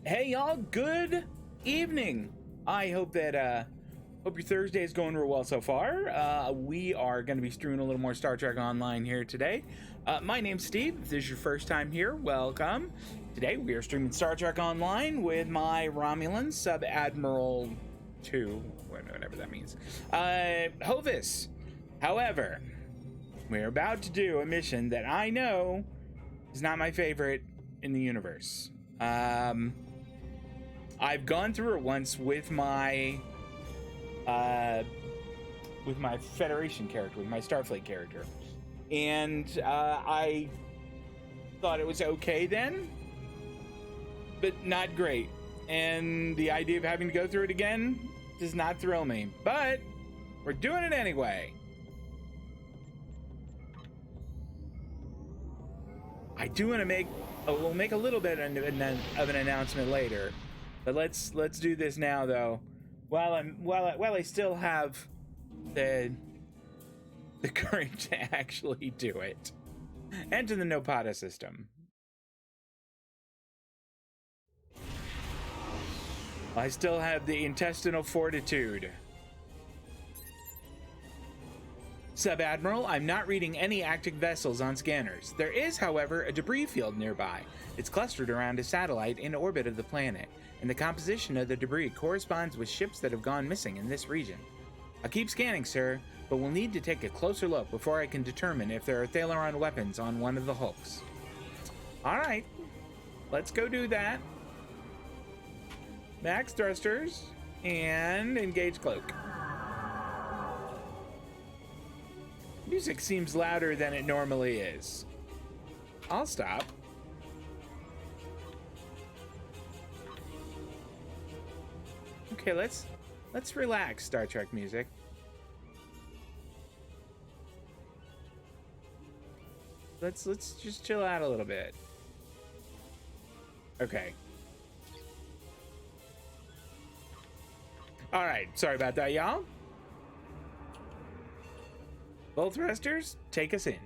Hey y'all, good evening. I hope that hope your Thursday is going real well so far. We are going to be streaming a little more Star Trek Online here today. My name's Steve. If this is your first time here, welcome. Today we are streaming Star Trek Online with my Romulan Sub Admiral 2, whatever that means, Hovis. However, we're about to do a mission that I know is not my favorite in the universe. I've gone through it once with my Federation character, with my Starfleet character, and I thought it was okay then, but not great. And the idea of having to go through it again does not thrill me, but we're doing it anyway. I do want to we'll make a little bit of an announcement later, but let's do this now though, while I still have the courage to actually do it. Enter the Nopata system. I still have the intestinal fortitude. Sub-Admiral, I'm not reading any active vessels on scanners. There is, however, a debris field nearby. It's clustered around a satellite in orbit of the planet, and the composition of the debris corresponds with ships that have gone missing in this region. I'll keep scanning, sir, but we'll need to take a closer look before I can determine if there are Thalaron weapons on one of the hulks. Alright, let's go do that. Max thrusters, and engage cloak. Music seems louder than it normally is. I'll stop. Okay, let's relax, Star Trek music. Let's just chill out a little bit. Okay. All right, sorry about that, y'all. Both thrusters, take us in.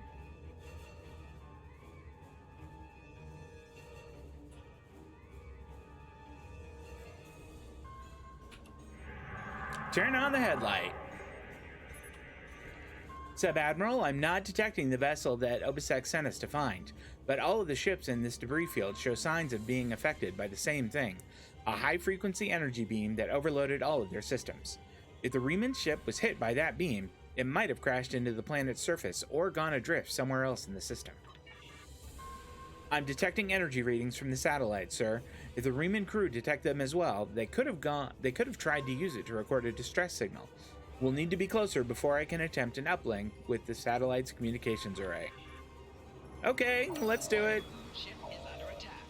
Turn on the headlight. Sub-Admiral, I'm not detecting the vessel that OBISEC sent us to find, but all of the ships in this debris field show signs of being affected by the same thing, a high-frequency energy beam that overloaded all of their systems. If the Riemann ship was hit by that beam, it might have crashed into the planet's surface or gone adrift somewhere else in the system. I'm detecting energy readings from the satellite, sir. If the Riemann crew detect them as well, they could have tried to use it to record a distress signal. We'll need to be closer before I can attempt an uplink with the satellite's communications array. Okay, let's do it. Ship is under attack.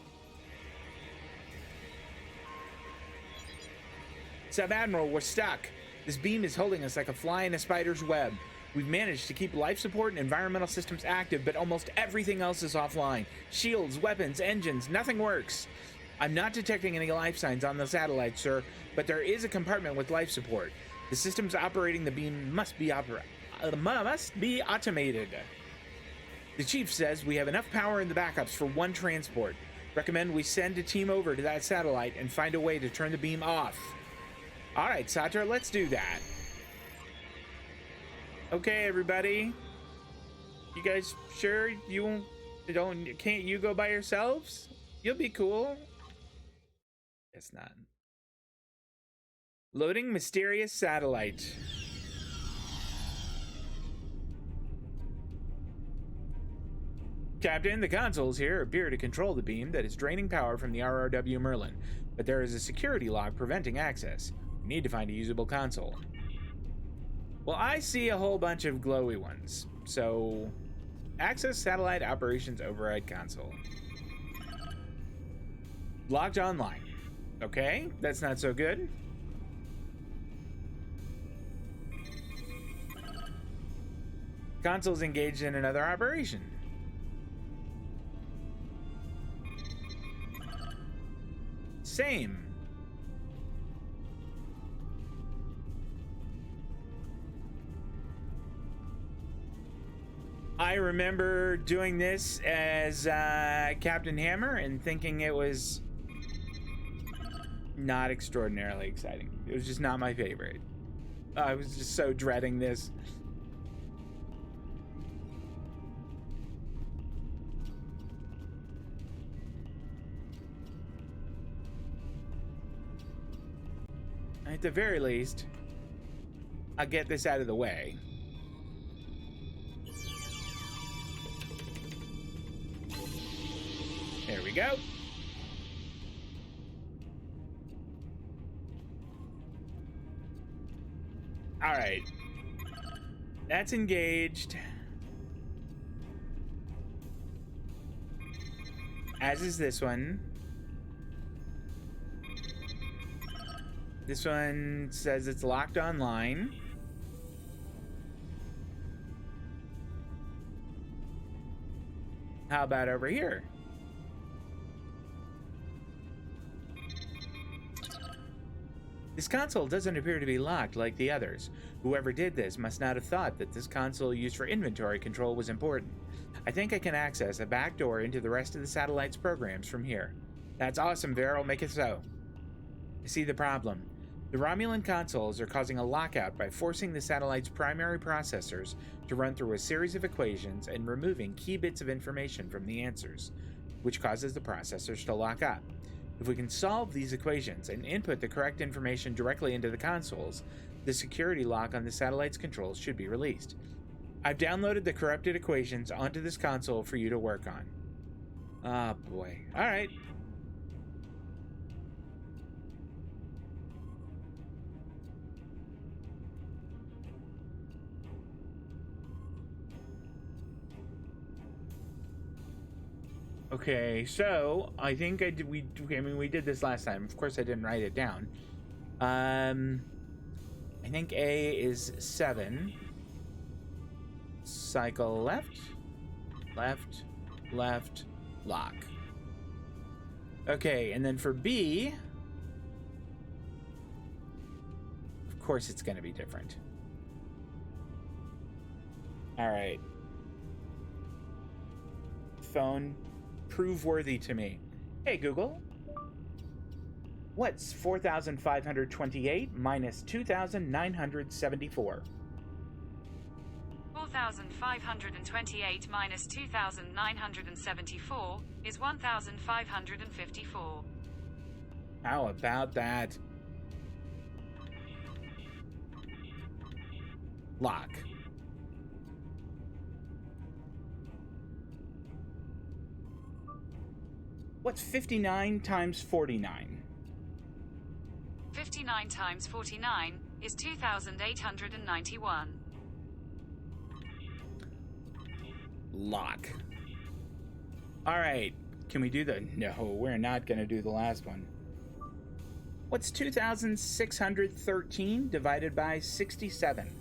Sub-Admiral, we're stuck. This beam is holding us like a fly in a spider's web. We've managed to keep life support and environmental systems active, but almost everything else is offline. Shields, weapons, engines, nothing works. I'm not detecting any life signs on the satellite, sir, but there is a compartment with life support. The systems operating the beam must be automated. The chief says we have enough power in the backups for one transport. Recommend we send a team over to that satellite and find a way to turn the beam off. All right, Satra, let's do that. Okay, everybody. You guys sure can't you go by yourselves? You'll be cool. Guess not. Loading mysterious satellite. Captain, the consoles here appear to control the beam that is draining power from the RRW Merlin, but there is a security lock preventing access. We need to find a usable console. Well, I see a whole bunch of glowy ones, so access satellite operations override console. Locked online. Okay, that's not so good. Console's engaged in another operation. Same. I remember doing this as Captain Hammer and thinking it was Not extraordinarily exciting. It was just not my favorite. I was just so dreading this. At the very least, I'll get this out of the way. There we go. All right. That's engaged. As is this one. This one says it's locked online. How about over here? This console doesn't appear to be locked like the others. Whoever did this must not have thought that this console used for inventory control was important. I think I can access a back door into the rest of the satellite's programs from here. That's awesome, Varel. Make it so. I see the problem. The Romulan consoles are causing a lockout by forcing the satellite's primary processors to run through a series of equations and removing key bits of information from the answers, which causes the processors to lock up. If we can solve these equations and input the correct information directly into the consoles, the security lock on the satellite's controls should be released. I've downloaded the corrupted equations onto this console for you to work on. Oh boy. Alright. Okay, so I think we did this last time. Of course I didn't write it down. I think A is 7. Cycle left, left, left, lock. Okay, and then for B, of course it's going to be different. All right. Phone, prove worthy to me. Hey, Google. What's 4,528 minus 2,974? 4,528 minus 2,974 is 1,554. How about that? Lock. What's 59 times 49? 59 times 49 is 2,891. Lock. All right. Can we do the... No, we're not going to do the last one. What's 2,613 divided by 67?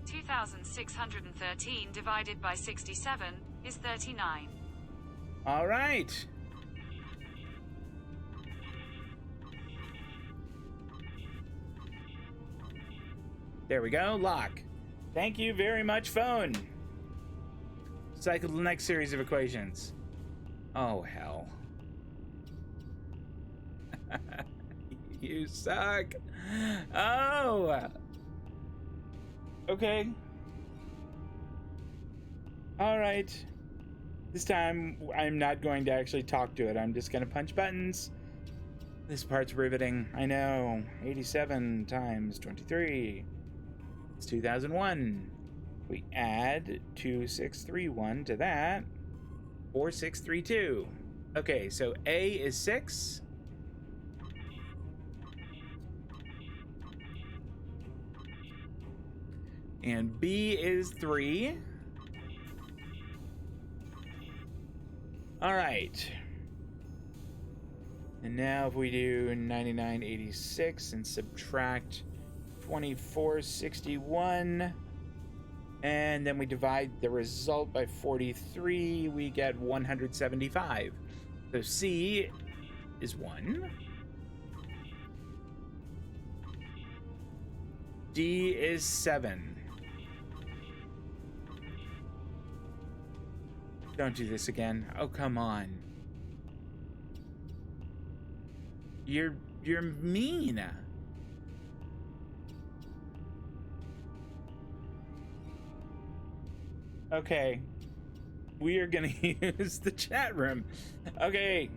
2,613 divided by 67 is 39. All right. There we go. Lock. Thank you very much, phone. Cycle the next series of equations. Oh, hell. You suck. Oh. Okay. All right. This time, I'm not going to actually talk to it. I'm just going to punch buttons. This part's riveting. I know. 87 times 23. It's 2001. We add 2631 to that. 4632. Okay, so A is 6. And B is 3. All right. And now if we do 9986 and subtract 2461, and then we divide the result by 43, we get 175. So C is 1. D is 7. Don't do this again. Oh, come on. You're mean. Okay. We are gonna use the chat room. Okay.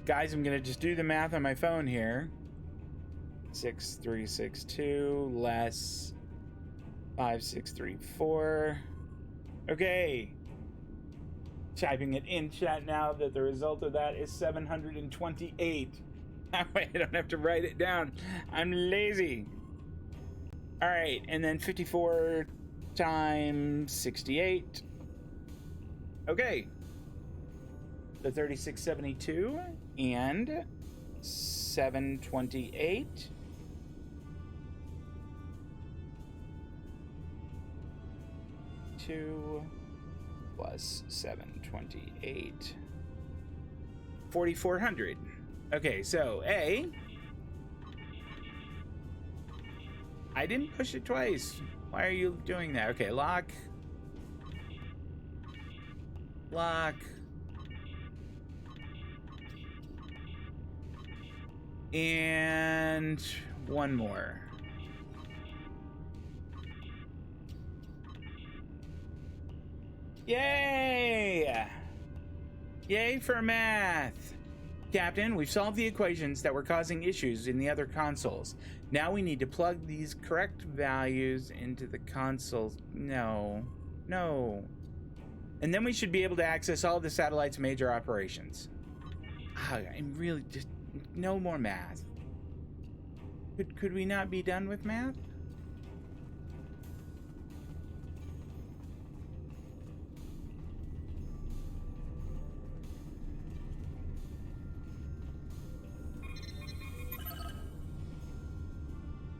Guys, I'm gonna just do the math on my phone here. 6362 less 5634. Okay. Typing it in chat now that the result of that is 728. That way I don't have to write it down. I'm lazy. All right, and then 54 times 68. Okay. The 3672 and 728. Two plus 728. 4,400. Okay, so A. I didn't push it twice. Why are you doing that? Okay, lock. Lock. And one more. Yay! Yay for math! Captain, we've solved the equations that were causing issues in the other consoles. Now we need to plug these correct values into the consoles. No. And then we should be able to access all of the satellite's major operations. I'm really just... No more math. Could we not be done with math?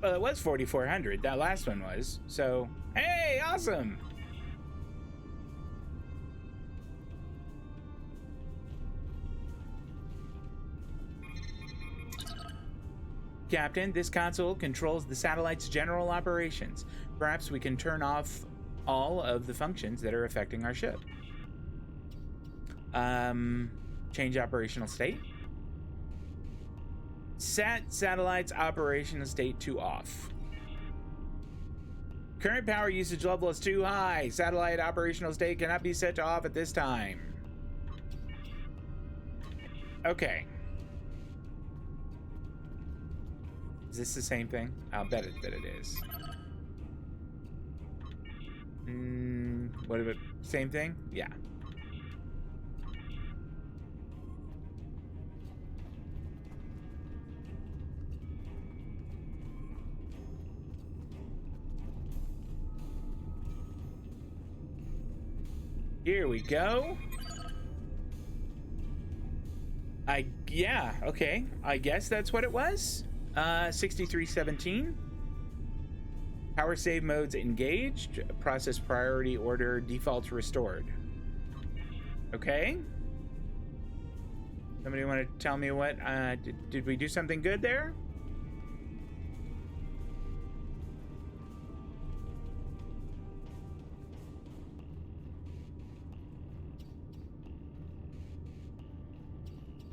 Well, it was 4,400. That last one was. So, hey, awesome. Captain, this console controls the satellite's general operations. Perhaps we can turn off all of the functions that are affecting our ship. Change operational state. Set satellite's operational state to off. Current power usage level is too high. Satellite operational state cannot be set to off at this time. Okay. Is this the same thing? I'll bet it that it is. What about same thing? Yeah. Here we go. Yeah, okay. I guess that's what it was. 6317. Power save modes engaged. Process priority order defaults restored. Okay. Somebody want to tell me what? Did we do something good there?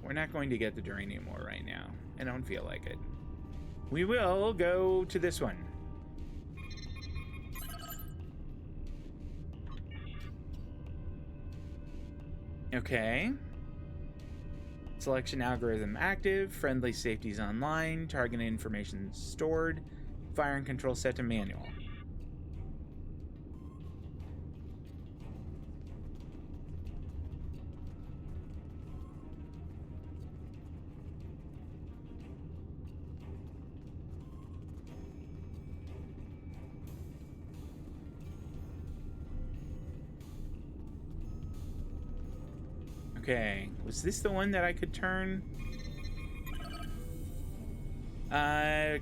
We're not going to get the Duranium ore right now. I don't feel like it. We will go to this one. Okay. Selection algorithm active. Friendly safeties online. Target information stored. Fire and control set to manual. Okay, was this the one that I could turn?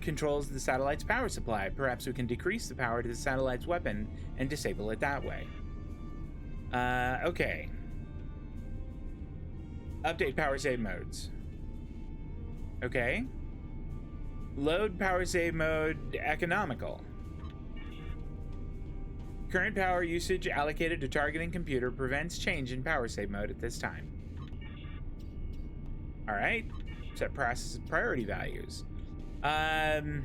Controls the satellite's power supply. Perhaps we can decrease the power to the satellite's weapon and disable it that way. Okay. Update power save modes. Okay. Load power save mode economical. Current power usage allocated to targeting computer prevents change in power save mode at this time. All right. Set process priority values. Right.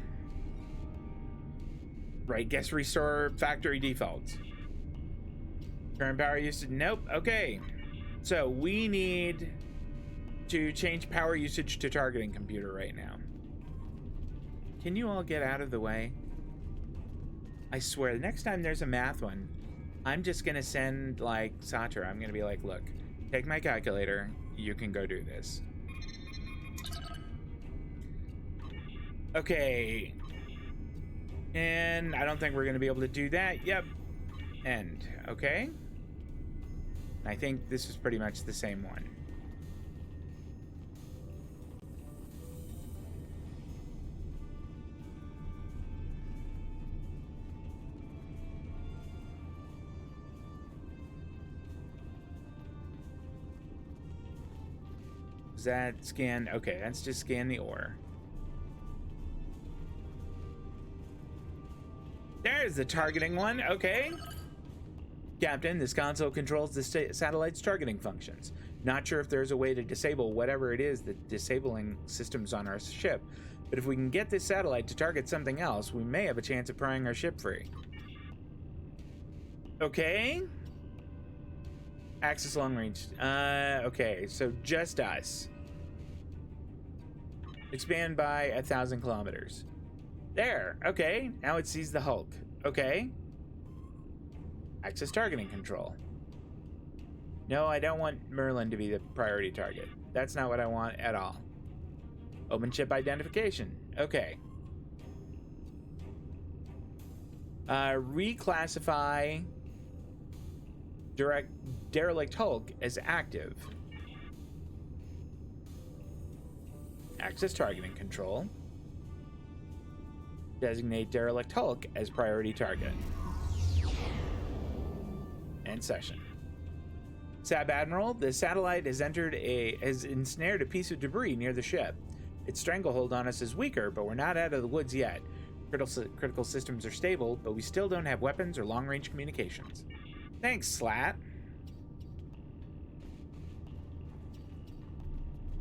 Guess restore factory defaults. Current power usage. Nope. Okay. So we need to change power usage to targeting computer right now. Can you all get out of the way? I swear, the next time there's a math one, I'm just gonna send like Satur. I'm gonna be like, look, take my calculator. You can go do this. Okay. And I don't think we're gonna be able to do that. Yep. End. Okay. I think this is pretty much the same one. Does that scan? Okay, let's just scan the ore. There's the targeting one. Okay. Captain, this console controls the satellite's targeting functions. Not sure if there's a way to disable whatever it is that disabling systems on our ship, but if we can get this satellite to target something else, we may have a chance of prying our ship free. Okay. Access long range. Okay, so just us. Expand by 1,000 kilometers. There. Okay, now it sees the Hulk. Okay. Access targeting control. No, I don't want Merlin to be the priority target. That's not what I want at all. Open ship identification. Okay. Reclassify derelict Hulk as active. Access targeting control. Designate derelict Hulk as priority target. End session. Sab Admiral, the satellite has ensnared a piece of debris near the ship. Its stranglehold on us is weaker, but we're not out of the woods yet. Critical systems are stable, but we still don't have weapons or long-range communications. Thanks, Slat.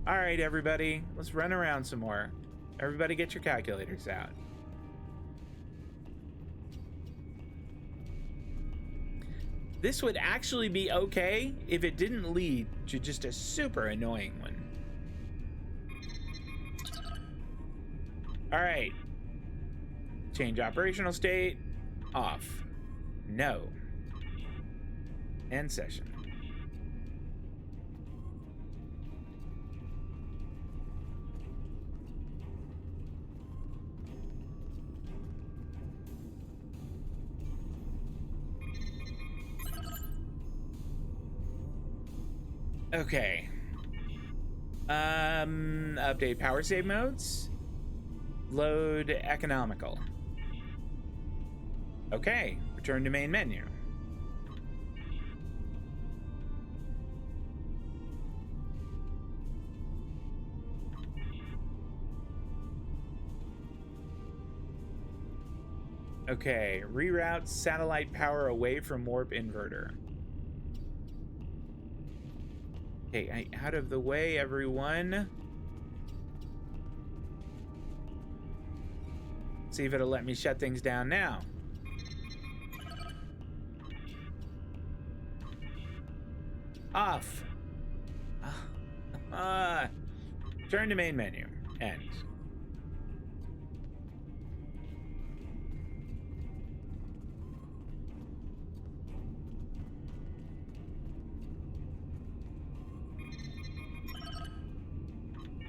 All right, everybody, let's run around some more. Everybody get your calculators out. This would actually be okay if it didn't lead to just a super annoying one. All right. Change operational state. Off. No. End session. Okay. Update power save modes. Load economical. Okay. Return to main menu. Okay. Reroute satellite power away from warp inverter. Okay, out of the way, everyone. See if it'll let me shut things down now. Off. Turn to main menu. End.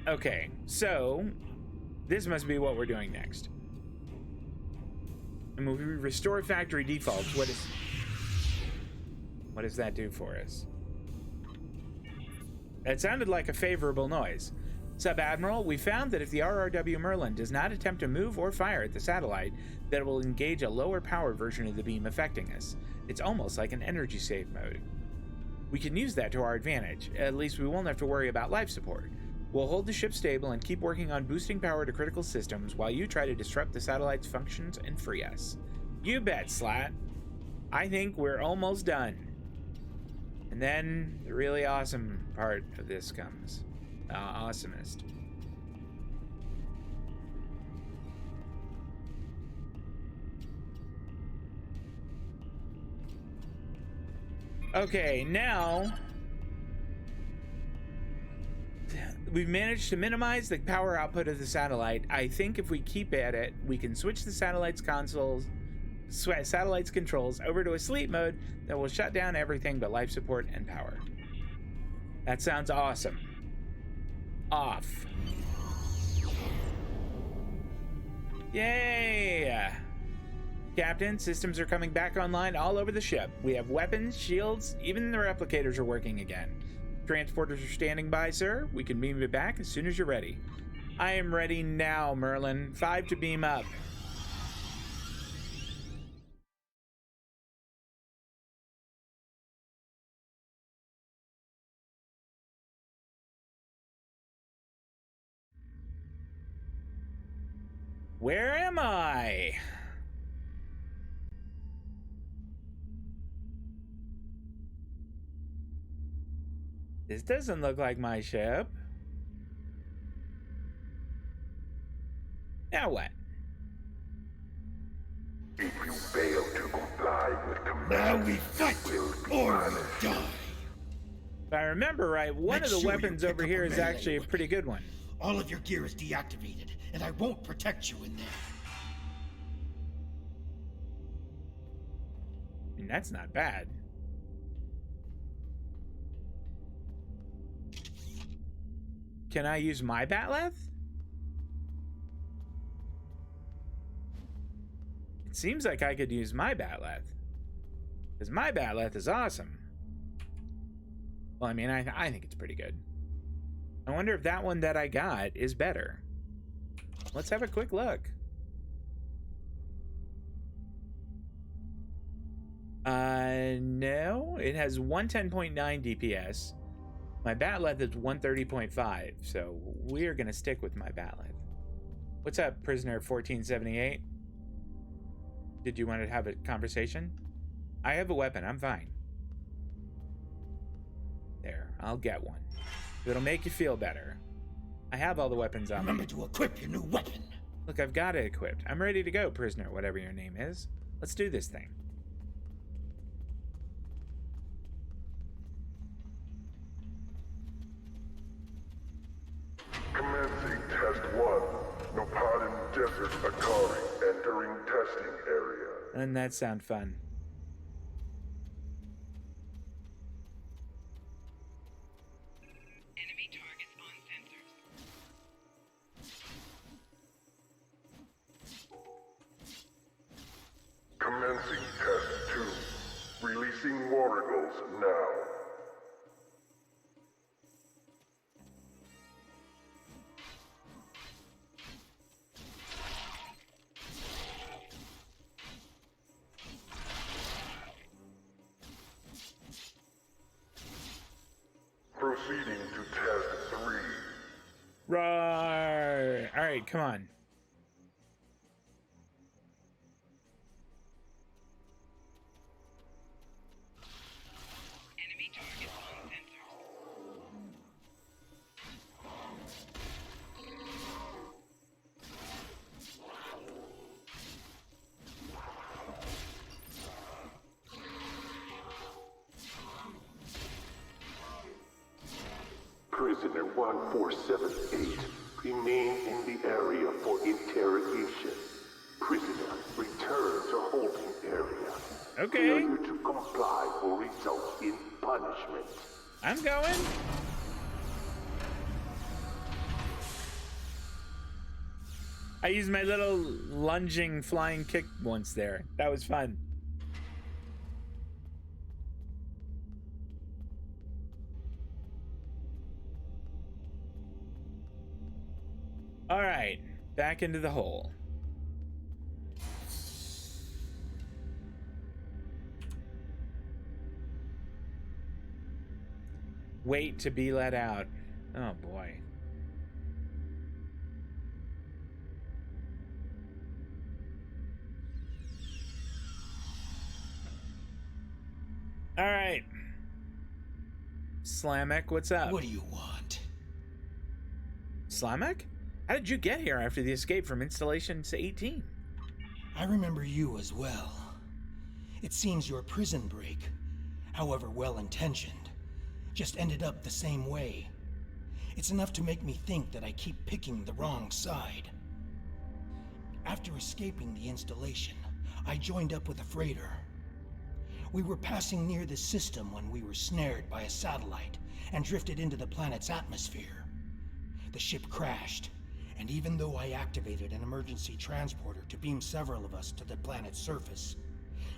Okay, so this must be what we're doing next. And when we restore factory defaults, what does that do for us? That sounded like a favorable noise. Sub-Admiral, we found that if the RRW Merlin does not attempt to move or fire at the satellite, that it will engage a lower power version of the beam affecting us. It's almost like an energy save mode. We can use that to our advantage. At least we won't have to worry about life support. We'll hold the ship stable and keep working on boosting power to critical systems while you try to disrupt the satellite's functions and free us. You bet, Slat. I think we're almost done. And then the really awesome part of this comes. Awesomest. Okay, now we've managed to minimize the power output of the satellite. I think if we keep at it, we can switch the satellite's controls over to a sleep mode that will shut down everything but life support and power. That sounds awesome. Off. Yay! Captain, systems are coming back online all over the ship. We have weapons, shields, even the replicators are working again. Transporters are standing by, sir. We can beam you back as soon as you're ready. I am ready now, Merlin. 5 to beam up. Where am I? This doesn't look like my ship. Now what? If you fail to comply with commands, Now we fight, or we die. If I remember right, one of the weapons over here is actually a pretty good one. All of your gear is deactivated, and I won't protect you in there. I mean, that's not bad. Can I use my batleth? It seems like I could use my batleth. Because my batleth is awesome. Well, I mean, I think it's pretty good. I wonder if that one that I got is better. Let's have a quick look. No, it has 110.9 DPS. My batleth is 130.5, so we're gonna stick with my batleth. What's up, prisoner 1478? Did you want to have a conversation? I have a weapon, I'm fine. There, I'll get one. It'll make you feel better. I have all the weapons on me. Remember to equip your new weapon. Look, I've got it equipped. I'm ready to go, prisoner, whatever your name is. Let's do this thing. commencing test 1. Nopadin Desert Atari entering testing area. Doesn't that sound fun? Enemy targets on sensors. Commencing test 2. Releasing warrigals now. Proceeding to test 3. Roar! All right, come on. Enemy targets on sensors. Prisoner 1478, remain in the area for interrogation. Prisoner, return to holding area. Okay. Failure to comply will result in punishment. I'm going. I used my little lunging flying kick once there. That was fun. All right, back into the hole. Wait to be let out. Oh boy. All right. Slamek, what's up? What do you want? Slimek? How did you get here after the escape from Installation 18? I remember you as well. It seems your prison break, however well-intentioned, just ended up the same way. It's enough to make me think that I keep picking the wrong side. After escaping the installation, I joined up with a freighter. We were passing near the system when we were snared by a satellite and drifted into the planet's atmosphere. The ship crashed, and even though I activated an emergency transporter to beam several of us to the planet's surface,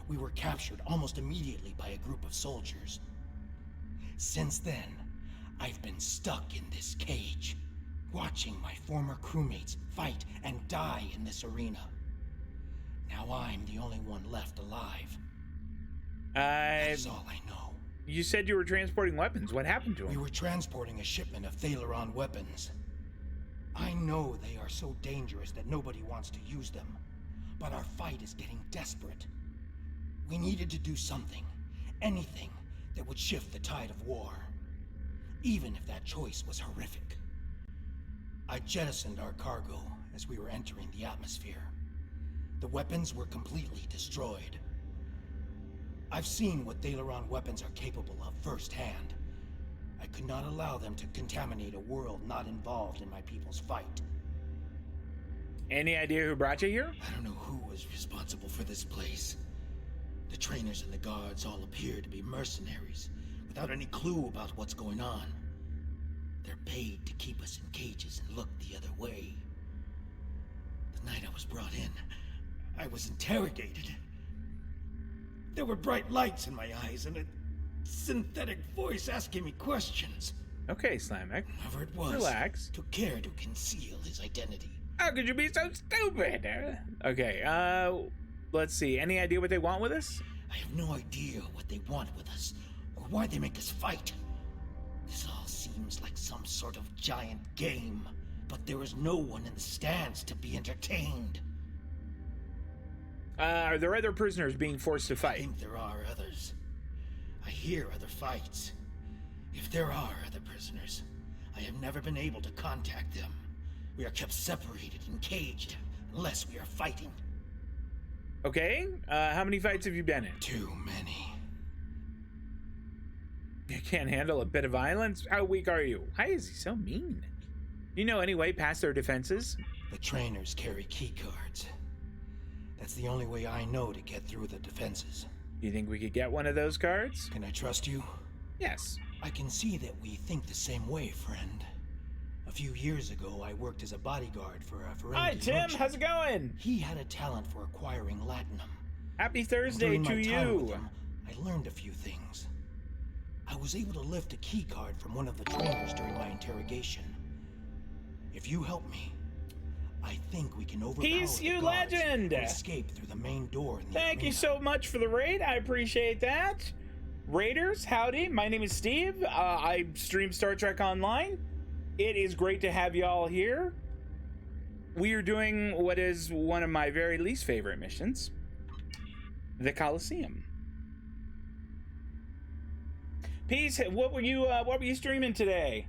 we were captured almost immediately by a group of soldiers. Since then, I've been stuck in this cage, watching my former crewmates fight and die in this arena. Now I'm the only one left alive. That's all I know. You said you were transporting weapons. What happened to them? We were transporting a shipment of Thaleron weapons. I know they are so dangerous that nobody wants to use them, but our fight is getting desperate. We needed to do something, anything, that would shift the tide of war, even if that choice was horrific. I jettisoned our cargo as we were entering the atmosphere. The weapons were completely destroyed. I've seen what Thaleron weapons are capable of firsthand. I could not allow them to contaminate a world not involved in my people's fight. Any idea who brought you here? I don't know who was responsible for this place. The trainers and the guards all appear to be mercenaries, without any clue about what's going on. They're paid to keep us in cages and look the other way. The night I was brought in, I was interrogated. There were bright lights in my eyes and a synthetic voice asking me questions. Okay, Slimek. Whoever it was, relax. Took care to conceal his identity. How could you be so stupid? Okay, let's see. Any idea what they want with us? I have no idea what they want with us, or why they make us fight. This all seems like some sort of giant game, but there is no one in the stands to be entertained. Are there other prisoners being forced to I fight? think there are others. I hear other fights. If there are other prisoners, I have never been able to contact them. We are kept separated and caged, unless we are fighting. Okay, how many fights have you been in? Too many. You can't handle a bit of violence? How weak are you? Why is he so mean? Do you know any way past their defenses? The trainers carry key cards. That's the only way I know to get through the defenses. Do you think we could get one of those cards? Can I trust you? Yes. I can see that we think the same way, friend. A few years ago, I worked as a bodyguard for a Ferengi Hi, Tim. merchant. How's it going? He had a talent for acquiring latinum. Happy Thursday During to my time with you. him, I learned a few things. I was able to lift a key card from one of the trainers during my interrogation. If you help me, I think we can overpower Peace, the you guards legend! and escape through the main door in the Thank you arena. so much for the raid. I appreciate that. Raiders, howdy. My name is Steve. I stream Star Trek Online. It is great to have y'all here. We are doing what is one of my very least favorite missions, the Coliseum. Peace. What were you streaming today?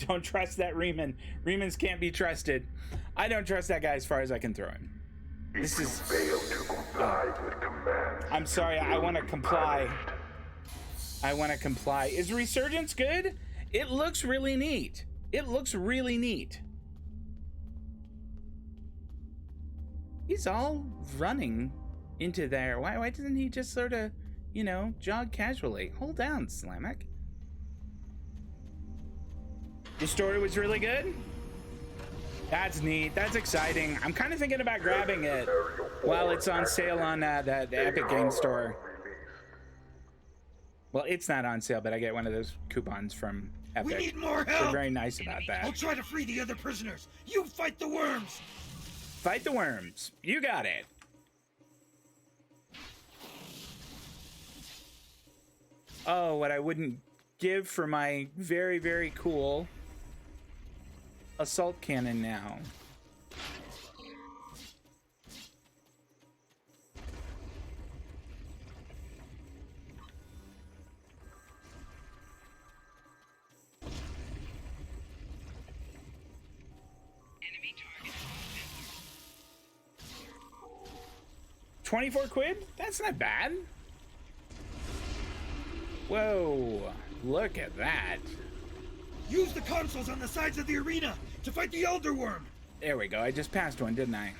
Don't trust that Riemann. Riemanns can't be trusted. I don't trust that guy as far as I can throw him. This is. Fail to comply with commands. I'm sorry. I want to comply. I want to comply. Is Resurgence good? It looks really neat. It looks really neat. He's all running into there. Why doesn't he just sort of, jog casually? Hold down, Slamek. The story was really good? That's neat. That's exciting. I'm kind of thinking about grabbing it while it's on sale on the Epic Games Store. Well, it's not on sale, but I get one of those coupons from Epic. We need more They're help! very nice about I'll that. try to free the other prisoners. You fight the worms! Fight the worms. You got it. Oh, what I wouldn't give for my very, very cool assault cannon now. 24 quid? That's not bad. Whoa, look at that. Use the consoles on the sides of the arena to fight the Elder Worm. There we go. I just passed one, didn't I?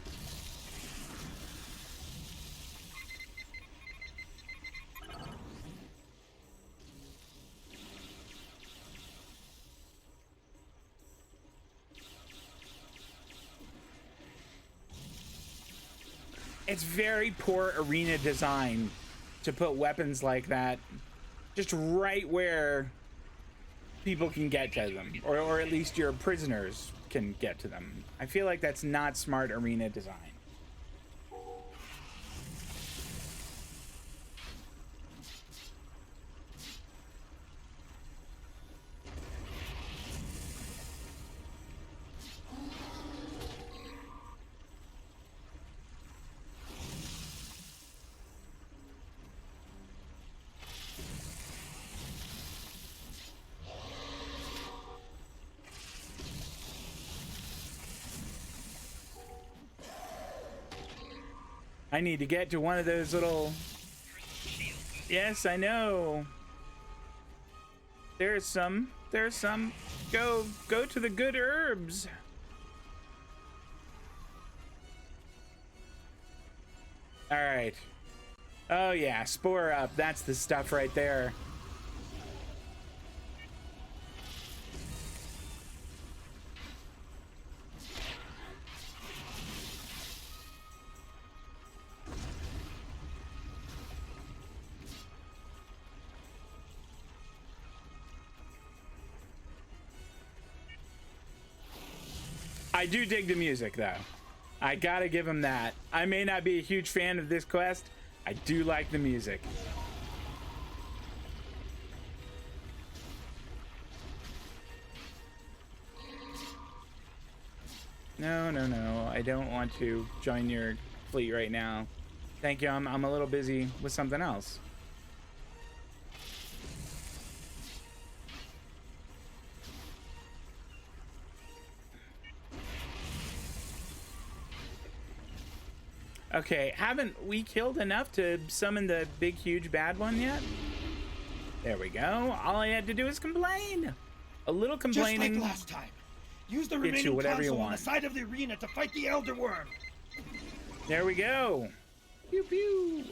It's very poor arena design to put weapons like that just right where people can get to them, or at least your prisoners can get to them. I feel like that's not smart arena design. I need to get to one of those little... Yes, I know. There's some. Go to the good herbs. All right. Oh yeah, spore up. That's the stuff right there. I do dig the music, though. I gotta give him that. I may not be a huge fan of this quest. I do like the music. No, no, no. I don't want to join your fleet right now. Thank you. I'm a little busy with something else. Okay, haven't we killed enough to summon the big, huge, bad one yet? There we go. All I had to do is complain. A little complaining. Just like last time. Use the Get remaining you whatever you console on want. the side of the arena to fight the Elder Worm. There we go. Pew pew.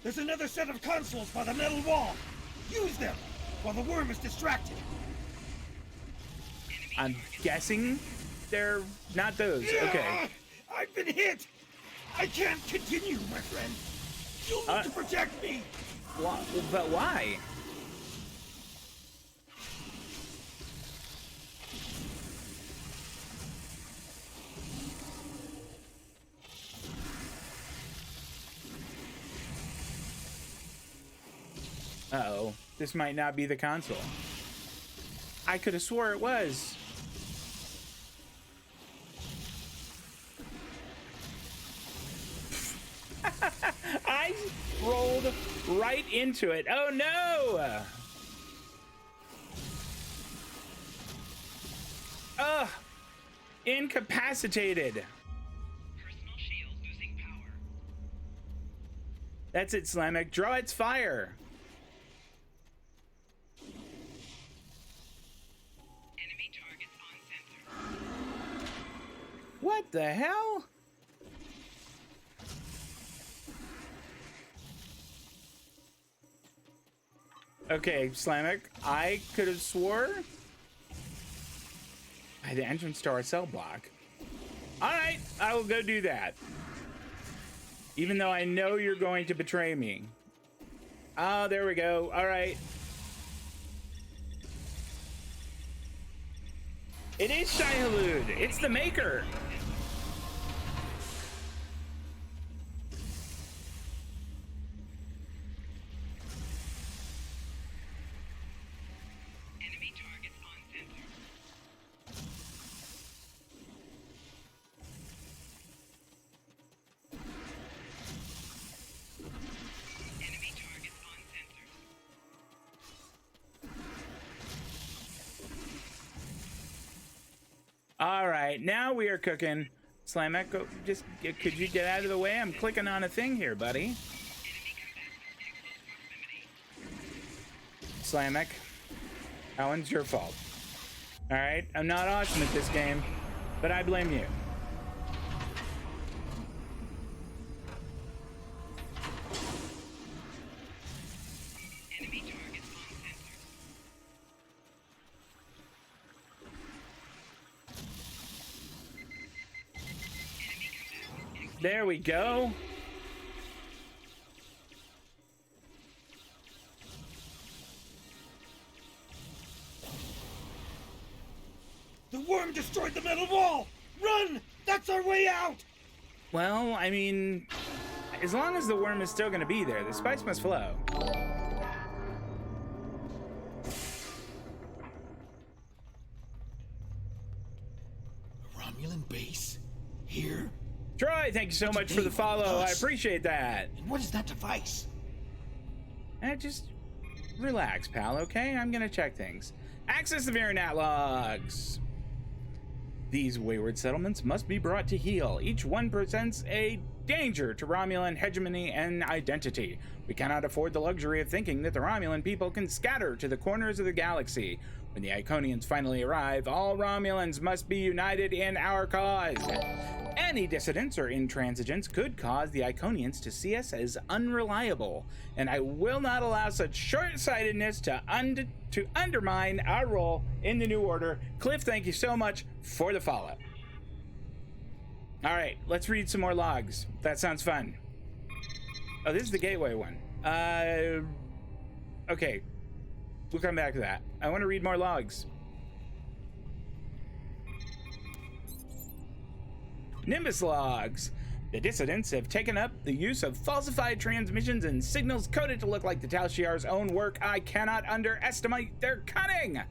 There's another set of consoles by the metal wall. Use them while the worm is distracted. I'm guessing they're not those. Okay. I've been hit. I can't continue, my friend. You'll need to protect me. But why? Uh-oh. This might not be the console. I could have swore it was. I rolled right into it. Oh no! Ugh! Incapacitated. Personal shield losing power. That's it, Slamek. Draw its fire. Enemy targets on center. What the hell? Okay, Slamek, I could have swore by the entrance to our cell block. All right, I will go do that. Even though I know you're going to betray me. Oh, there we go. All right. It is Shai-Hulud. It's the maker. Enemy targets on center. Enemy targets on center. All right, now we are cooking. Slamek, could you get out of the way? I'm clicking on a thing here, buddy. Slamek, that one's your fault. All right, I'm not awesome at this game, but I blame you. Enemy targets on center. There we go. The worm destroyed the metal wall! Run! That's our way out! Well, I mean, as long as the worm is still going to be there, the spice must flow. Romulan base? Here? Troy, thank you so much for the follow. I appreciate that. And what is that device? Just relax, pal, okay? I'm gonna check things. Access the Virenat logs. These wayward settlements must be brought to heel. Each one presents a danger to Romulan hegemony and identity. We cannot afford the luxury of thinking that the Romulan people can scatter to the corners of the galaxy. When the Iconians finally arrive, all Romulans must be united in our cause. Any dissidents or intransigents could cause the Iconians to see us as unreliable, and I will not allow such short-sightedness to undermine our role in the New Order. Cliff, thank you so much for the follow. All right, let's read some more logs. That sounds fun. Oh, this is the gateway one. Okay, we'll come back to that. I want to read more logs. Nimbus logs. The dissidents have taken up the use of falsified transmissions and signals coded to look like the Tal Shiar's own work. I cannot underestimate their cunning.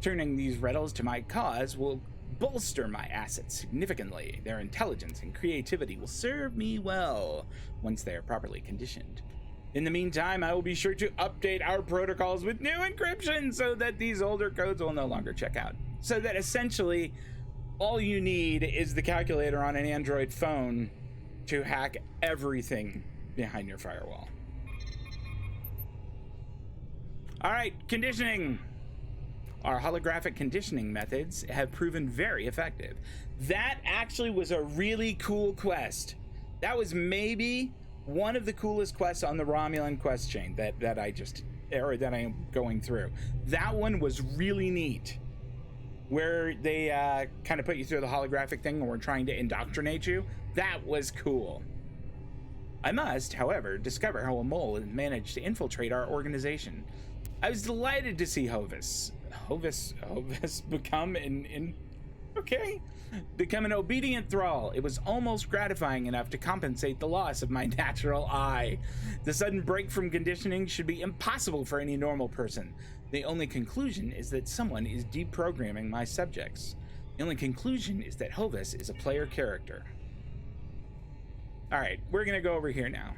Turning these riddles to my cause will bolster my assets significantly. Their intelligence and creativity will serve me well once they are properly conditioned. In the meantime, I will be sure to update our protocols with new encryption so that these older codes will no longer check out. So that essentially, all you need is the calculator on an Android phone to hack everything behind your firewall. All right, conditioning. Our holographic conditioning methods have proven very effective. That actually was a really cool quest. That was maybe one of the coolest quests on the Romulan quest chain that I am going through. That one was really neat, where they kind of put you through the holographic thing and were trying to indoctrinate you. That was cool. I must, however, discover how a mole has managed to infiltrate our organization. I was delighted to see Hovis become become an obedient thrall. It was almost gratifying enough to compensate the loss of my natural eye. The sudden break from conditioning should be impossible for any normal person. The only conclusion is that someone is deprogramming my subjects. The only conclusion is that Hovis is a player character. All right, we're gonna go over here now.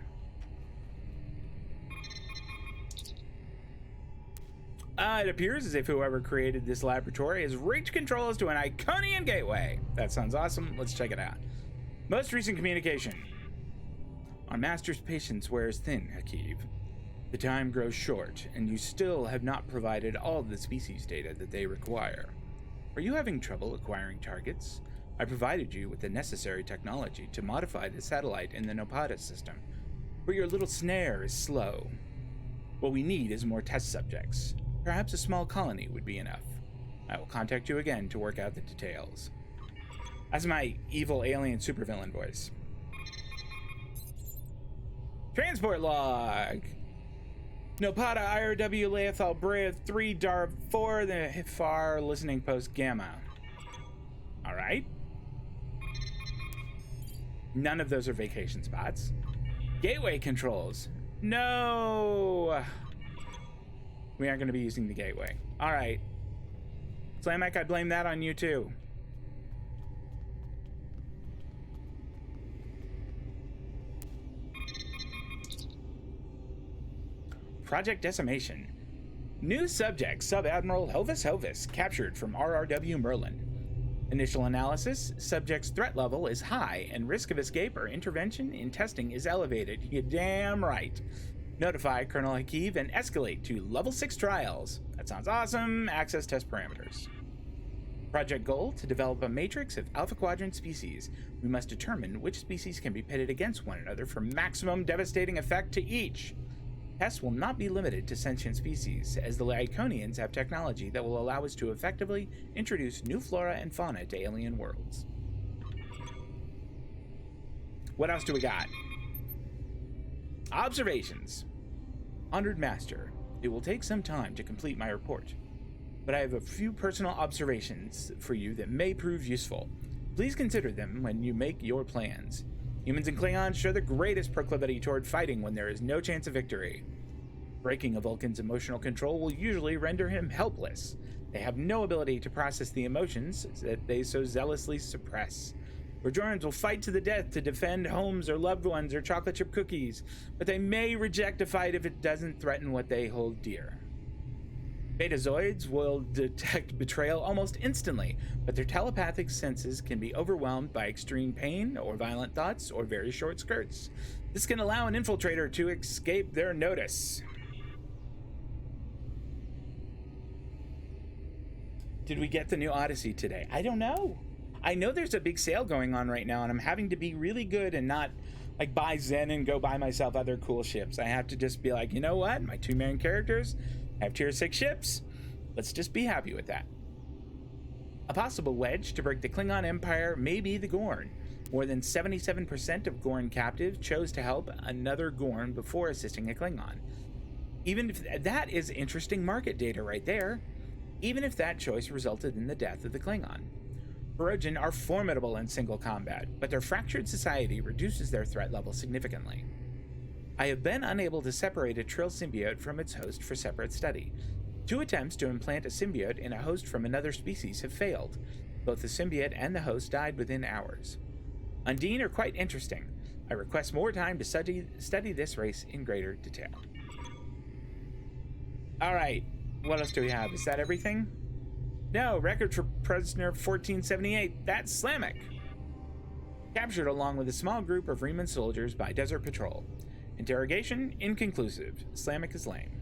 It appears as if whoever created this laboratory has reached controls to an Iconian gateway. That sounds awesome. Let's check it out. Most recent communication. Our master's patience wears thin, Hakiv. The time grows short, and you still have not provided all the species data that they require. Are you having trouble acquiring targets? I provided you with the necessary technology to modify the satellite in the Nopata system, but your little snare is slow. What we need is more test subjects. Perhaps a small colony would be enough. I will contact you again to work out the details. That's my evil alien supervillain voice. Transport log. Nopata IRW Leothal Brave 3 Dar 4 the Hifar listening post Gamma. Alright. None of those are vacation spots. Gateway controls. No! We aren't going to be using the gateway. Alright. Slamek, I blame that on you too. Project Decimation. New subject, Sub-Admiral Hovis captured from RRW Merlin. Initial analysis, subject's threat level is high and risk of escape or intervention in testing is elevated. You're damn right. Notify Colonel Hakeev and escalate to level 6 trials. That sounds awesome. Access test parameters. Project goal, to develop a matrix of Alpha Quadrant species. We must determine which species can be pitted against one another for maximum devastating effect to each. Tests will not be limited to sentient species, as the Lyconians have technology that will allow us to effectively introduce new flora and fauna to alien worlds. What else do we got? Observations. Honored Master, it will take some time to complete my report, but I have a few personal observations for you that may prove useful. Please consider them when you make your plans. Humans and Klingons show the greatest proclivity toward fighting when there is no chance of victory. Breaking a Vulcan's emotional control will usually render him helpless. They have no ability to process the emotions that they so zealously suppress. Bajorans will fight to the death to defend homes or loved ones or chocolate chip cookies, but they may reject a fight if it doesn't threaten what they hold dear. Betazoids will detect betrayal almost instantly, but their telepathic senses can be overwhelmed by extreme pain or violent thoughts or very short skirts. This can allow an infiltrator to escape their notice. Did we get the new Odyssey today? I don't know. I know there's a big sale going on right now, and I'm having to be really good and not like buy Zen and go buy myself other cool ships. I have to just be like, you know what? My two main characters have tier 6 ships. Let's just be happy with that. A possible wedge to break the Klingon Empire may be the Gorn. More than 77% of Gorn captives chose to help another Gorn before assisting a Klingon. Even if that is interesting market data right there, even if that choice resulted in the death of the Klingon. Barojan are formidable in single combat, but their fractured society reduces their threat level significantly. I have been unable to separate a Trill symbiote from its host for separate study. 2 attempts to implant a symbiote in a host from another species have failed. Both the symbiote and the host died within hours. Undine are quite interesting. I request more time to study this race in greater detail. Alright, what else do we have? Is that everything? No, record for prisoner 1478. That's Slamek. Captured along with a small group of Riemann soldiers by Desert Patrol. Interrogation inconclusive. Slamek is lame.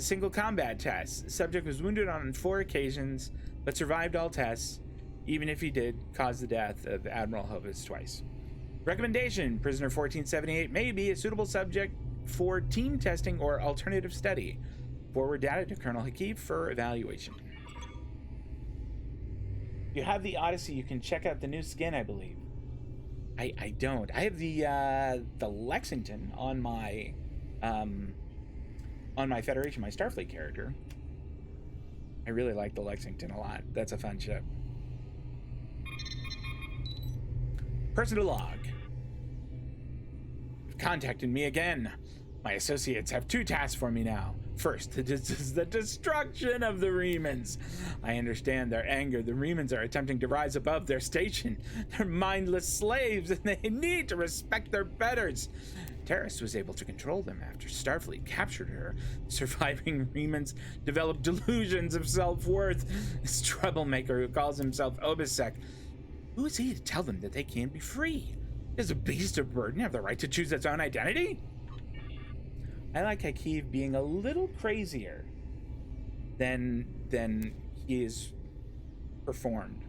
Single combat tests. Subject was wounded on 4 occasions, but survived all tests, even if he did cause the death of Admiral Hovis twice. Recommendation. Prisoner 1478 may be a suitable subject for team testing or alternative study. Forward data to Colonel Hakeev for evaluation. You have the Odyssey. You can check out the new skin, I believe. I don't. I have the Lexington on my Federation, my Starfleet character. I really like the Lexington a lot. That's a fun ship. Personal log. You've contacted me again. My associates have 2 tasks for me now. First, this is the destruction of the Remans. I understand their anger. The Remans are attempting to rise above their station. They're mindless slaves, and they need to respect their betters. Terrace was able to control them after Starfleet captured her. Surviving Remans developed delusions of self-worth. This troublemaker who calls himself Obisek. Who is he to tell them that they can't be free? Does a beast of burden have the right to choose its own identity? I like Hakeev being a little crazier than he is performed.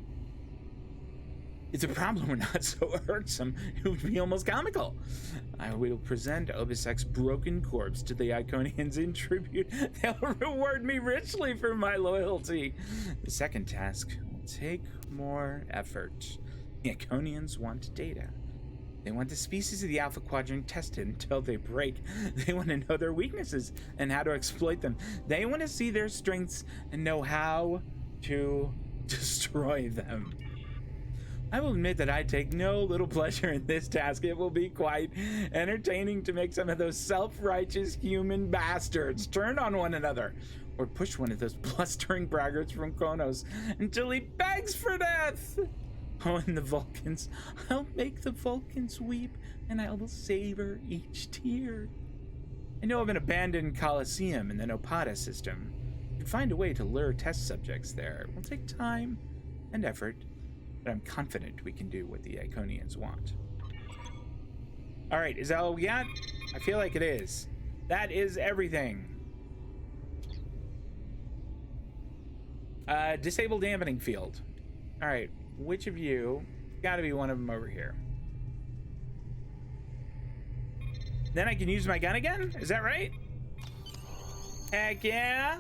It's a problem we're not so irksome, it would be almost comical. I will present Obisek's broken corpse to the Iconians in tribute. They'll reward me richly for my loyalty. The second task will take more effort. The Iconians want data. They want the species of the Alpha Quadrant tested until they break. They want to know their weaknesses and how to exploit them. They want to see their strengths and know how to destroy them. I will admit that I take no little pleasure in this task. It will be quite entertaining to make some of those self-righteous human bastards turn on one another, or push one of those blustering braggarts from Kronos until he begs for death. Oh, and the Vulcans. I'll make the Vulcans weep, and I will savor each tear. I know of an abandoned Colosseum in the Nopata system. You can find a way to lure test subjects there. It will take time and effort, but I'm confident we can do what the Iconians want. All right, is that all we got? I feel like it is. That is everything. Disable dampening field. All right, which of you? Got to be one of them over here. Then I can use my gun again? Is that right? Heck yeah!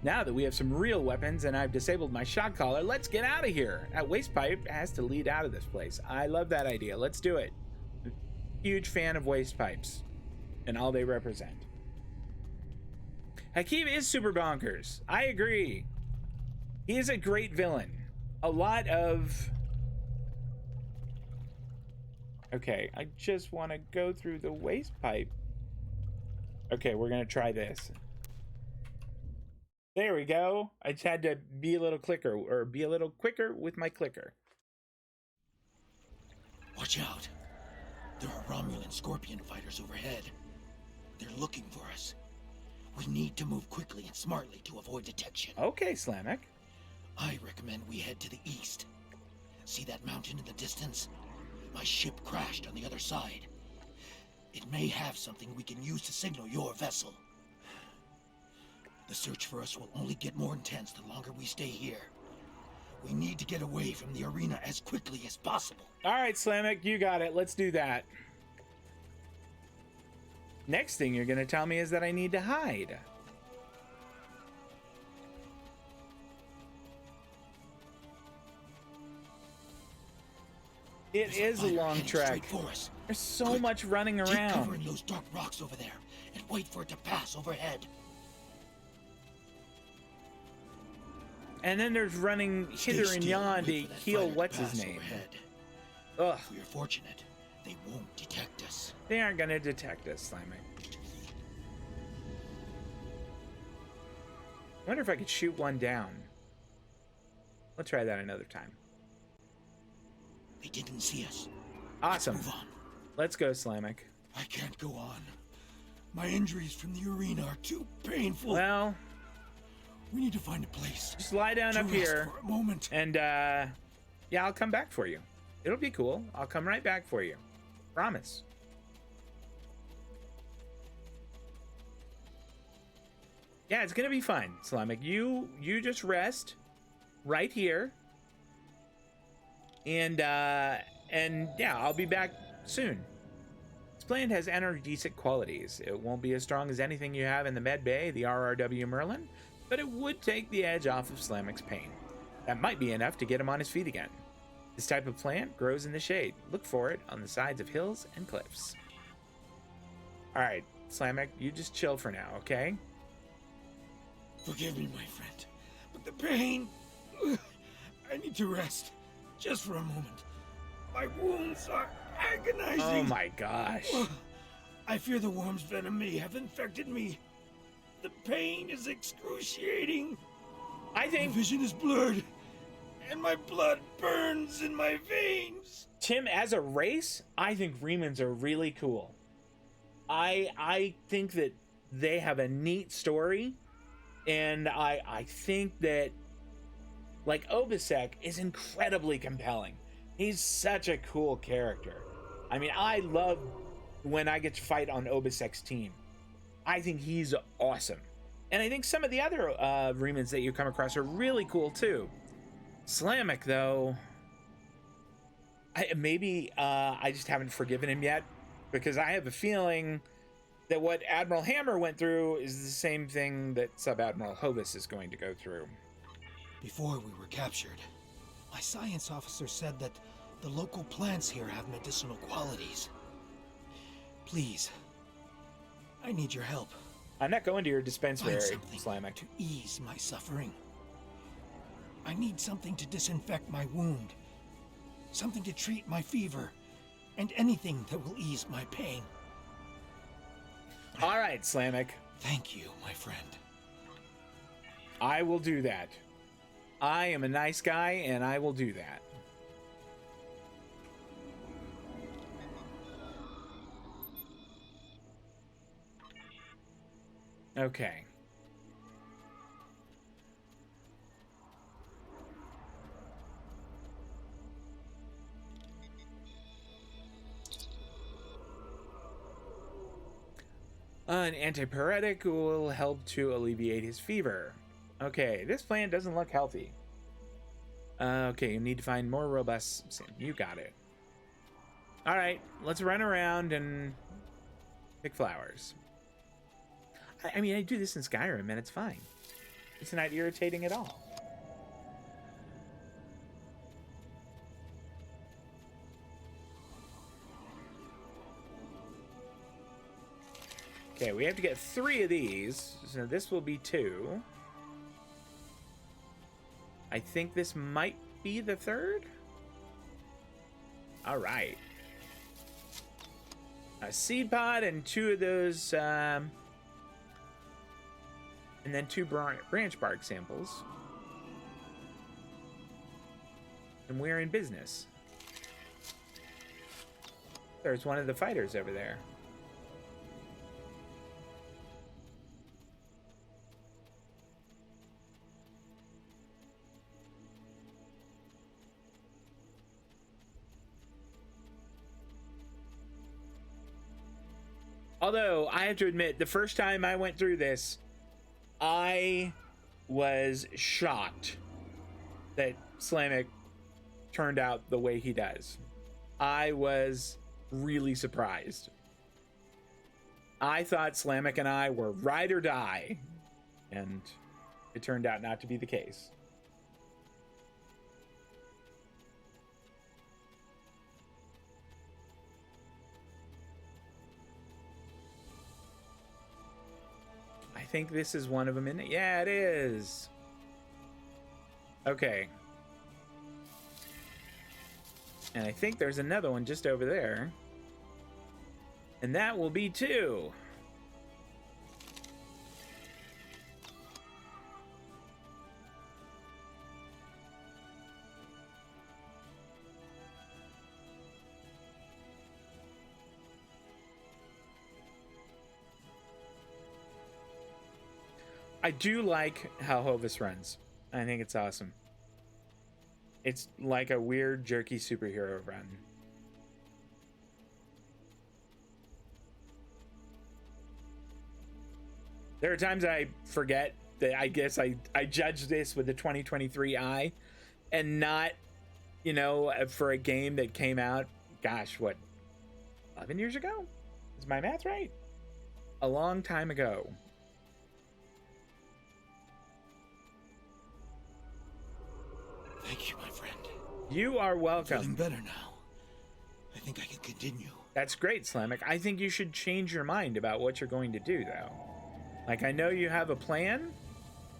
Now that we have some real weapons and I've disabled my shock collar, let's get out of here. That waste pipe has to lead out of this place. I love that idea. Let's do it. Huge fan of waste pipes and all they represent. Hakim is super bonkers. I agree. He is a great villain. A lot of... Okay, I just want to go through the waste pipe. Okay, we're going to try this. There we go. I just had to be a little quicker with my clicker. Watch out. There are Romulan Scorpion fighters overhead. They're looking for us. We need to move quickly and smartly to avoid detection. Okay, Slamek. I recommend we head to the east. See that mountain in the distance? My ship crashed on the other side. It may have something we can use to signal your vessel. The search for us will only get more intense the longer we stay here. We need to get away from the arena as quickly as possible. All right, Slamek, you got it. Let's do that. Next thing you're going to tell me is that I need to hide. It is a long trek. There's so much running around. Keep covering those dark rocks over there and wait for it to pass overhead. And then there's running hither and yon to heal what's his name. Ugh. If we are fortunate, they won't detect us. They aren't gonna detect us, Slamek. I wonder if I could shoot one down. Let's try that another time. They didn't see us. Awesome. Let's move on. Let's go, Slamek. I can't go on. My injuries from the arena are too painful. Well, we need to find a place. Just lie down to up rest here for a moment. and yeah, I'll come back for you. It'll be cool. I'll come right back for you. Promise. Yeah, it's gonna be fun, Slamek. You just rest right here. And yeah, I'll be back soon. This plant has analgesic qualities. It won't be as strong as anything you have in the med bay, the RRW Merlin, but it would take the edge off of Slamek's pain. That might be enough to get him on his feet again. This type of plant grows in the shade. Look for it on the sides of hills and cliffs. Alright, Slamek, you just chill for now, okay? Forgive me, my friend, but the pain... I need to rest. Just for a moment. My wounds are agonizing. Oh my gosh. I fear the worm's venom may have infected me. The pain is excruciating. I My think, vision is blurred, and my blood burns in my veins. Tim, as a race, I think Remans are really cool. I think that they have a neat story, and I think that, like, Obisek is incredibly compelling. He's such a cool character. I mean, I love when I get to fight on Obisek's team. I think he's awesome. And I think some of the other Remans that you come across are really cool too. Slamek, though, I just haven't forgiven him yet, because I have a feeling that what Admiral Hammer went through is the same thing that Sub-Admiral Hovis is going to go through. Before we were captured, my science officer said that the local plants here have medicinal qualities. Please, I need your help. I'm not going to your dispensary, Find something Slamek. to ease my suffering. I need something to disinfect my wound, something to treat my fever, and anything that will ease my pain. All right, Slamek. Thank you, my friend. I will do that. I am a nice guy, and I will do that. Okay. An antipyretic will help to alleviate his fever. Okay, this plant doesn't look healthy. Okay, you need to find more robust sim. You got it. All right, let's run around and pick flowers. I mean, I do this in Skyrim and it's fine. It's not irritating at all. Okay, we have to get 3 of these, so this will be 2. I think this might be the 3rd. All right. A seed pod and 2 of those, and then 2 branch bark samples. And we're in business. There's one of the fighters over there. Although, I have to admit, the first time I went through this, I was shocked that Slamek turned out the way he does. I was really surprised. I thought Slamek and I were ride or die, and it turned out not to be the case. I think this is one of them, isn't it? Yeah, it is. Okay. And I think there's another one just over there. And that will be 2. I do like how Hovis runs. I think it's awesome. It's like a weird, jerky superhero run. There are times I forget that I guess I judge this with the 2023 eye and not, you know, for a game that came out, gosh, what, 11 years ago? Is my math right? A long time ago. Thank you, my friend. You are welcome. Feeling better now. I think I can continue. That's great, Slamek. I think you should change your mind about what you're going to do, though. Like, I know you have a plan,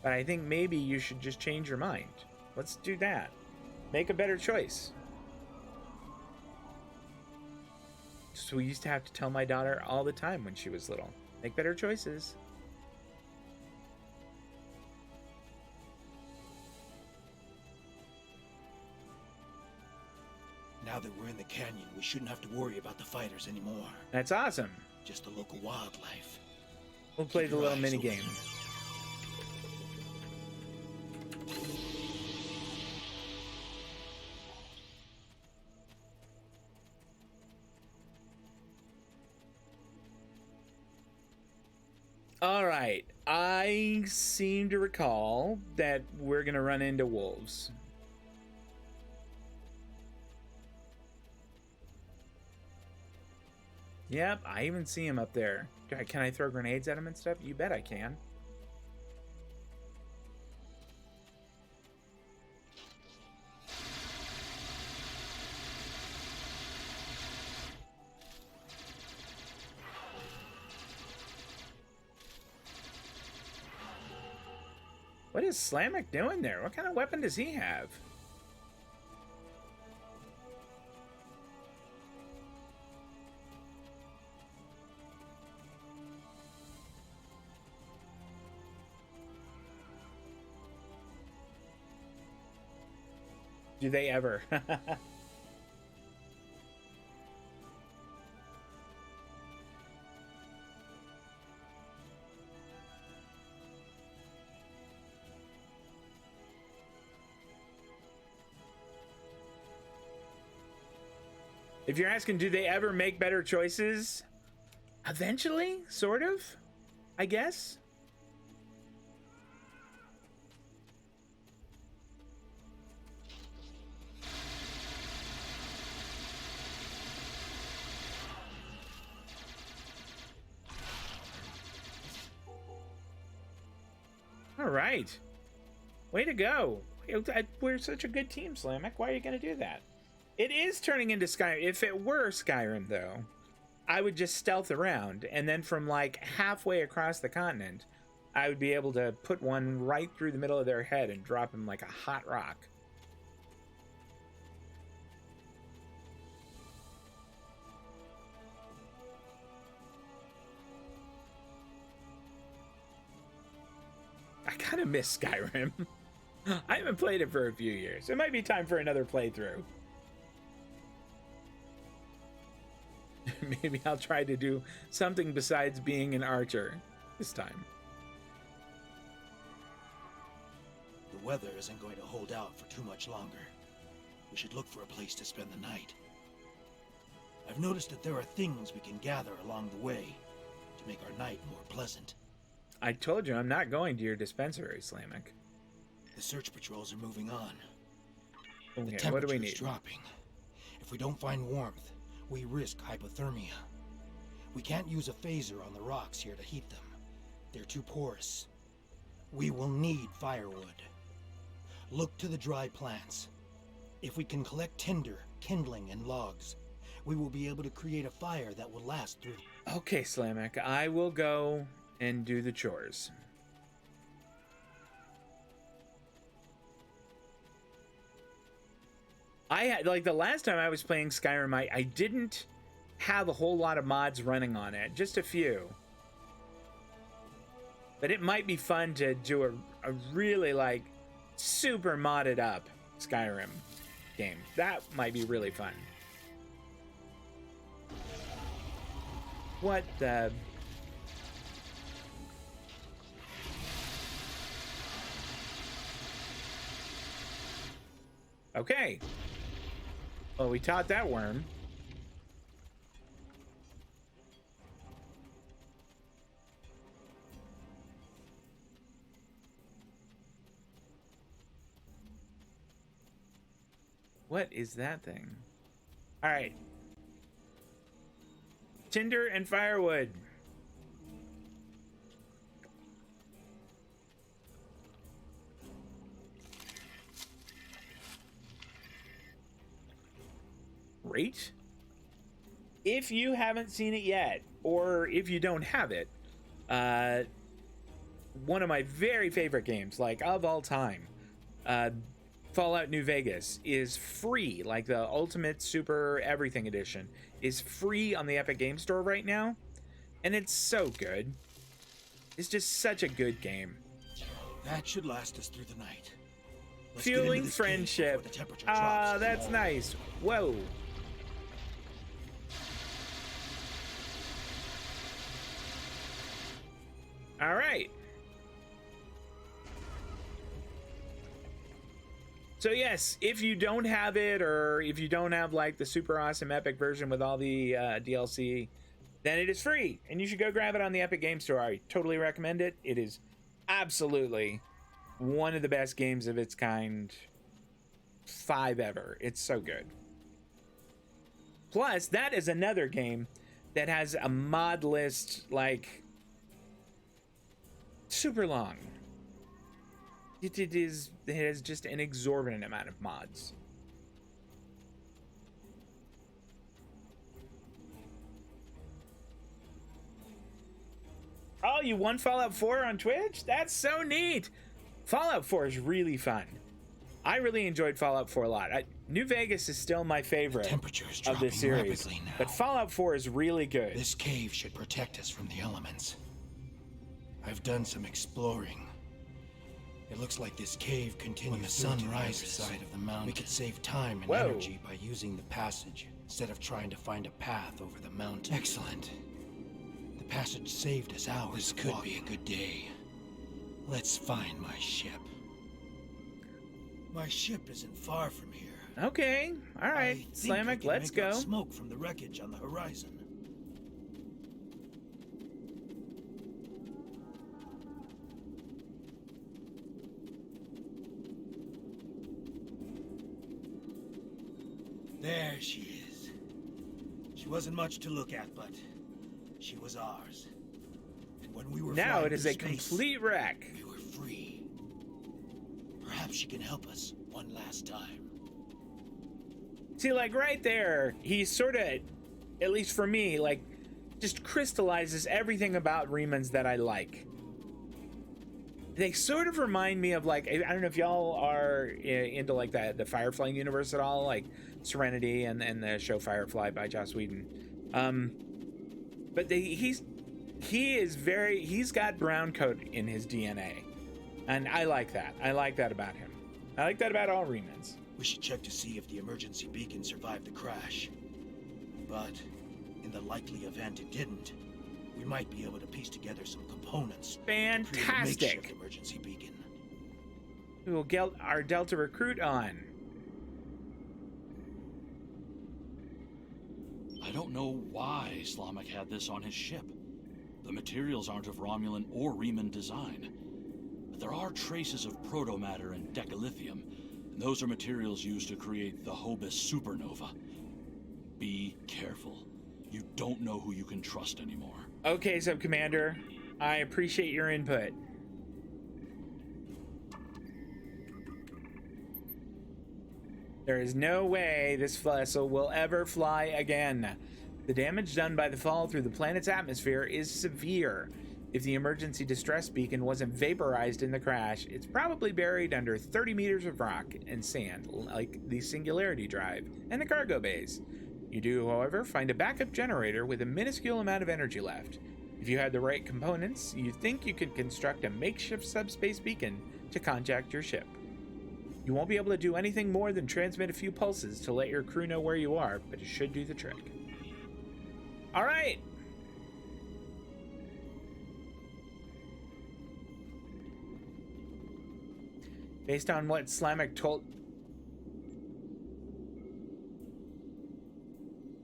but I think maybe you should just change your mind. Let's do that. Make a better choice. So we used to have to tell my daughter all the time when she was little. Make better choices. Now that we're in the canyon, we shouldn't have to worry about the fighters anymore. That's awesome. Just the local wildlife. We'll play the little mini game. All right. I seem to recall that we're going to run into wolves. Yep, I even see him up there. Can I throw grenades at him and stuff? You bet I can. What is Slamek doing there? What kind of weapon does he have? Do they ever? If you're asking, do they ever make better choices? Eventually, sort of, I guess. All right. Way to go. We're such a good team, Slamek. Why are you going to do that? It is turning into Skyrim. If it were Skyrim, though, I would just stealth around, and then from like halfway across the continent, I would be able to put one right through the middle of their head and drop them like a hot rock. I kind of miss Skyrim. I haven't played it for a few years. It might be time for another playthrough. Maybe I'll try to do something besides being an archer this time. The weather isn't going to hold out for too much longer. We should look for a place to spend the night. I've noticed that there are things we can gather along the way to make our night more pleasant. I told you I'm not going to your dispensary, Slamek. The search patrols are moving on. The Okay, temperature what do we is need? dropping. If we don't find warmth, we risk hypothermia. We can't use a phaser on the rocks here to heat them. They're too porous. We will need firewood. Look to the dry plants. If we can collect tinder, kindling, and logs, we will be able to create a fire that will last through. Okay, Slamek, I will go and do the chores. I had, like, the last time I was playing Skyrim, I didn't have a whole lot of mods running on it, just a few. But it might be fun to do a really, like, super modded up Skyrim game. That might be really fun. What the... Okay. Well, we taught that worm. What is that thing? All right. Tinder and firewood. Great. If you haven't seen it yet, or if you don't have it, one of my very favorite games, like of all time, Fallout New Vegas, is free. Like the Ultimate Super Everything Edition is free on the Epic Game Store right now, and it's so good. It's just such a good game. That should last us through the night. Let's get into Fueling this cave friendship. before the temperature Ah, drops. that's nice. Whoa. All right. So yes, if you don't have it, or if you don't have like the super awesome Epic version with all the DLC, then it is free, and you should go grab it on the Epic Game Store. I totally recommend it. It is absolutely one of the best games of its kind 5 ever. It's so good. Plus, that is another game that has a mod list like super long. It has just an exorbitant amount of mods. Oh, you won Fallout 4 on Twitch? That's so neat. Fallout 4 is really fun. I really enjoyed Fallout 4 a lot. New Vegas is still my favorite Temperature is of this dropping series, rapidly now. but Fallout 4 is really good. This cave should protect us from the elements. I've done some exploring. It looks like this cave continues. When the sun rises side of the mountain, we could save time and Whoa. energy by using the passage instead of trying to find a path over the mountain. Excellent. The passage saved us hours. This could be a good day. Let's find my ship. My ship isn't far from here. Okay, all right, I think I Slamek, can let's make out go. smoke from the wreckage on the horizon. There she is. She wasn't much to look at, but she was ours. And when we were Now flying it is through a space, complete wreck. we were free. Perhaps she can help us one last time. See, like right there, he sort of, at least for me, like just crystallizes everything about Remans that I like. They sort of remind me of, like, I don't know if y'all are into like the Firefly universe at all, like Serenity and the show Firefly by Joss Whedon. But he's got brown coat in his DNA, and I like that. I like that about him. I like that about all Remans. We should check to see if the emergency beacon survived the crash. But in the likely event it didn't, we might be able to piece together some components. To create a Fantastic. makeshift emergency beacon. We will get our Delta recruit on. I don't know why Slamek had this on his ship. The materials aren't of Romulan or Reman design. But there are traces of protomatter and decalithium, and those are materials used to create the Hobus supernova. Be careful. You don't know who you can trust anymore. Okay, Subcommander. I appreciate your input. There is no way this vessel will ever fly again. The damage done by the fall through the planet's atmosphere is severe. If the emergency distress beacon wasn't vaporized in the crash, it's probably buried under 30 meters of rock and sand, like the Singularity Drive and the cargo bays. You do, however, find a backup generator with a minuscule amount of energy left. If you had the right components, you think you could construct a makeshift subspace beacon to contact your ship. You won't be able to do anything more than transmit a few pulses to let your crew know where you are, but it should do the trick. All right. Based on what Slamek told...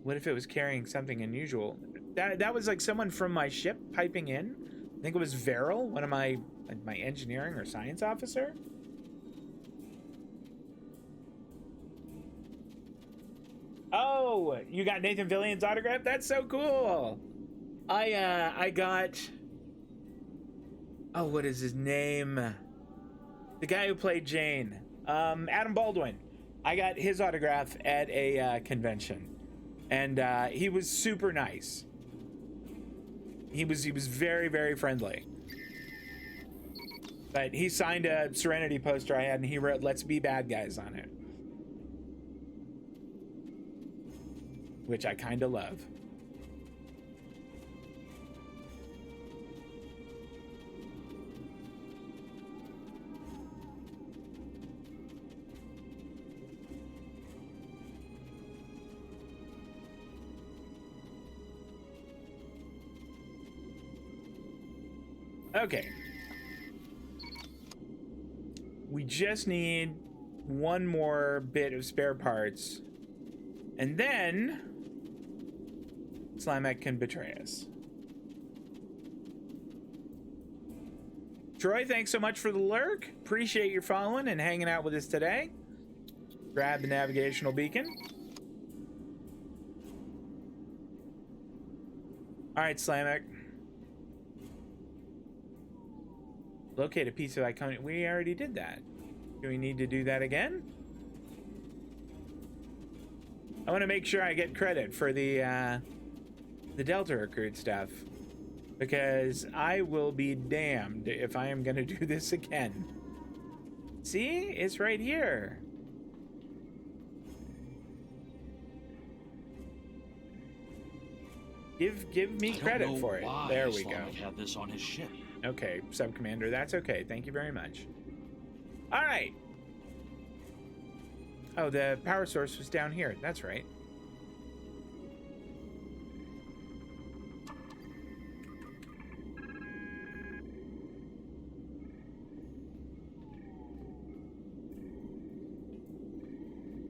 What if it was carrying something unusual? That was like someone from my ship piping in. I think it was Veril, one of my engineering or science officer. Oh, you got Nathan Fillion's autograph? That's so cool. I got... Oh, what is his name? The guy who played Jane. Adam Baldwin. I got his autograph at a convention. And he was super nice. He was very, very friendly. But he signed a Serenity poster I had, and he wrote "Let's be bad guys" on it, which I kind of love. Okay. We just need one more bit of spare parts, and then Slamek can betray us. Troy, thanks so much for the lurk. Appreciate your following and hanging out with us today. Grab the navigational beacon. All right, Slamek. Locate a piece of iconic. We already did that. Do we need to do that again? I want to make sure I get credit for the Delta recruit stuff, because I will be damned if I am going to do this again. See? It's right here. Give me credit for it. There we go. Slamek had this on his ship. Okay, Sub-Commander, that's okay. Thank you very much. All right. Oh, the power source was down here. That's right.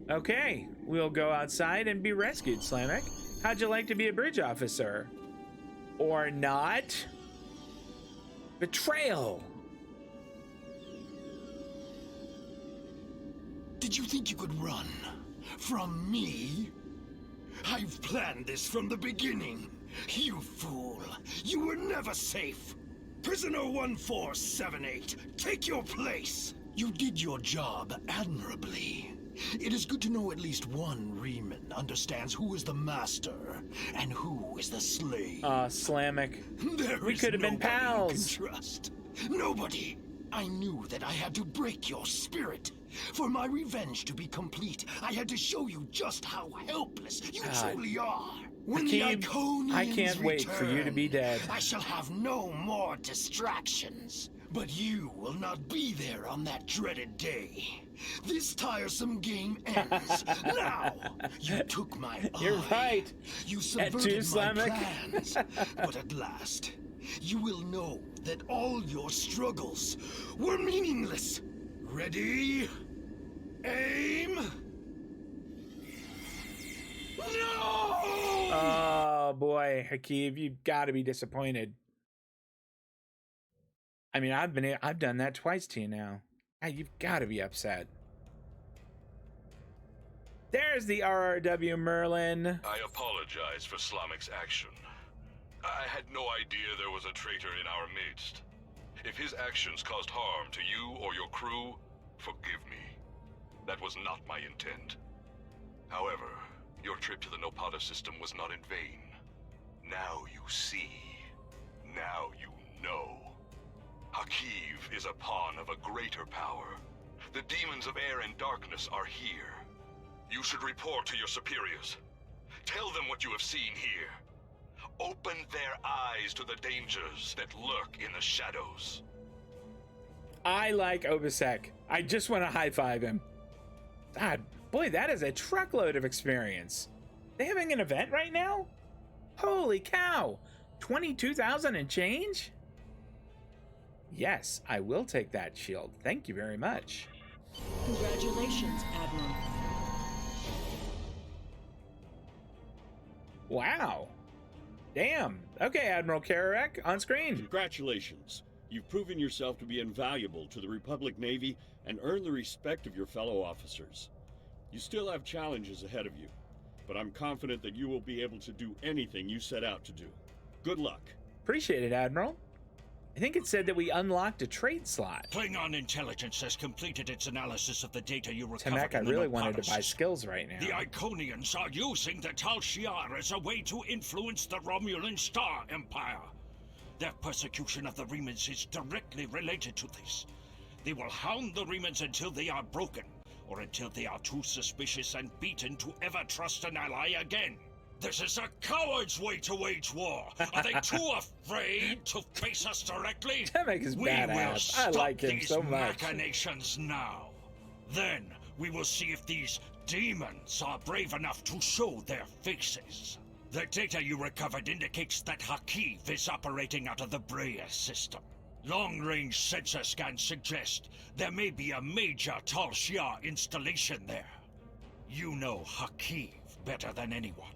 Okay, we'll go outside and be rescued, Slamek. How'd you like to be a bridge officer? Or not? Betrayal! Did you think you could run from me? I've planned this from the beginning. You fool. You were never safe. Prisoner 1478, take your place. You did your job admirably. It is good to know at least one Riemann understands who is the master and who is the slave. Slamic. We Is could have been nobody you pals. can trust. Nobody. I knew that I had to break your spirit. For my revenge to be complete, I had to show you just how helpless you truly are. When the Hakeem, Iconians I can't wait for you to be return, dead. I shall have no more distractions. But you will not be there on that dreaded day. This tiresome game ends. Now, you took my eye. You're right. You At subverted two, my Slavic. plans. But at last, you will know that all your struggles were meaningless. Ready? Aim! No! Oh boy, Hakeem, you've got to be disappointed. I mean, I've done that twice to you now. You've got to be upset. There's the RRW Merlin. I apologize for Slamic's action. I had no idea there was a traitor in our midst. If his actions caused harm to you or your crew, forgive me. That was not my intent. However, your trip to the Nopata system was not in vain. Now you see. Now you know. Hakiv is a pawn of a greater power. The demons of air and darkness are here. You should report to your superiors. Tell them what you have seen here. Open their eyes to the dangers that lurk in the shadows. I like Obisek. I just want to high five him. God, boy, that is a truckload of experience. They having an event right now? Holy cow! 22,000 and change? Yes, I will take that shield. Thank you very much. Congratulations, Admiral. Wow. Damn. Okay, Admiral Kararek, on screen. Congratulations. You've proven yourself to be invaluable to the Republic Navy and earned the respect of your fellow officers. You still have challenges ahead of you, but I'm confident that you will be able to do anything you set out to do. Good luck. Appreciate it, Admiral. I think it said that we unlocked a trade slot. Klingon intelligence has completed its analysis of the data you recovered Temek, I in the really Nopata wanted to buy system. skills right now. The Iconians are using the Tal Shiar as a way to influence the Romulan Star Empire. Their persecution of the Remans is directly related to this. They will hound the Remans until they are broken, or until they are too suspicious and beaten to ever trust an ally again. This is a coward's way to wage war. Are they too afraid to face us directly? Temek is We will badass. I stop like him these so much. machinations now. Then we will see if these demons are brave enough to show their faces. The data you recovered indicates that Hakiv is operating out of the Brea system. Long-range sensor scans suggest there may be a major Tal Shiar installation there. You know Hakiv better than anyone.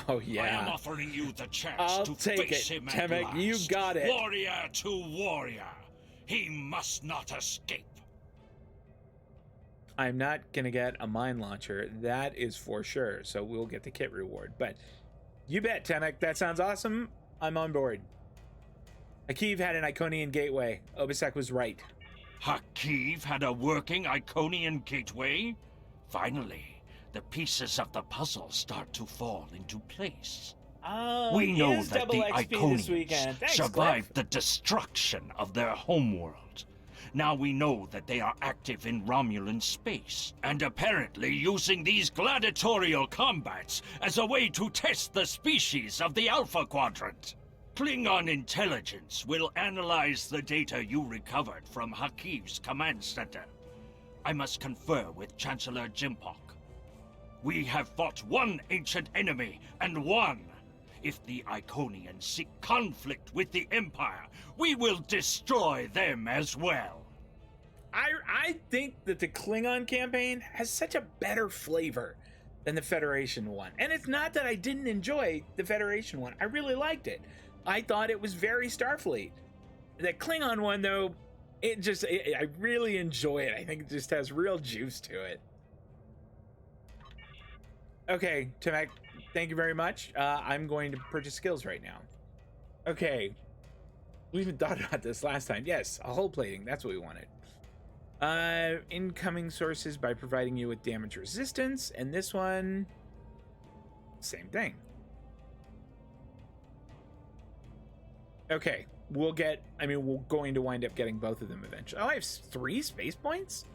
Oh, I am yeah. offering you the chance I'll to take face it, him at Temek. You last. got it. Warrior to warrior. He must not escape. I'm not going to get a mine launcher. That is for sure. So we'll get the kit reward. But you bet, Temek. That sounds awesome. I'm on board. Hakiv had an Iconian gateway. Obisek was right. Hakiv had a working Iconian gateway? Finally, the pieces of the puzzle start to fall into place. Oh, We know yes, that double the XP this weekend. Iconians Thanks, survived the destruction of their homeworld. Now we know that they are active in Romulan space, and apparently using these gladiatorial combats as a way to test the species of the Alpha Quadrant. Klingon intelligence will analyze the data you recovered from Hakiv's command center. I must confer with Chancellor Jimpok. We have fought one ancient enemy and won. If the Iconians seek conflict with the Empire, we will destroy them as well. I think that the Klingon campaign has such a better flavor than the Federation one. And it's not that I didn't enjoy the Federation one. I really liked it. I thought it was very Starfleet. The Klingon one, though, I really enjoy it. I think it just has real juice to it. Okay, Temek, thank you very much. I'm going to purchase skills right now. Okay. We even thought about this last time. Yes, a hull plating. That's what we wanted. Incoming sources by providing you with damage resistance. And this one, same thing. Okay. We're going to wind up getting both of them eventually. Oh, I have 3 space points?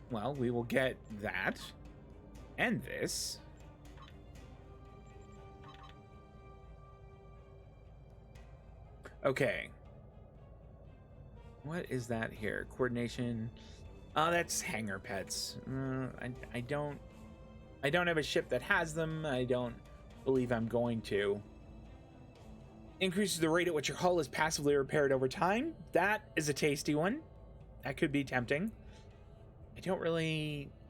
Well, we will get that. And this. Okay. What is that here? Coordination. Oh, that's hangar pets. I don't have a ship that has them. I don't believe I'm going to. Increases the rate at which your hull is passively repaired over time. That is a tasty one. That could be tempting. I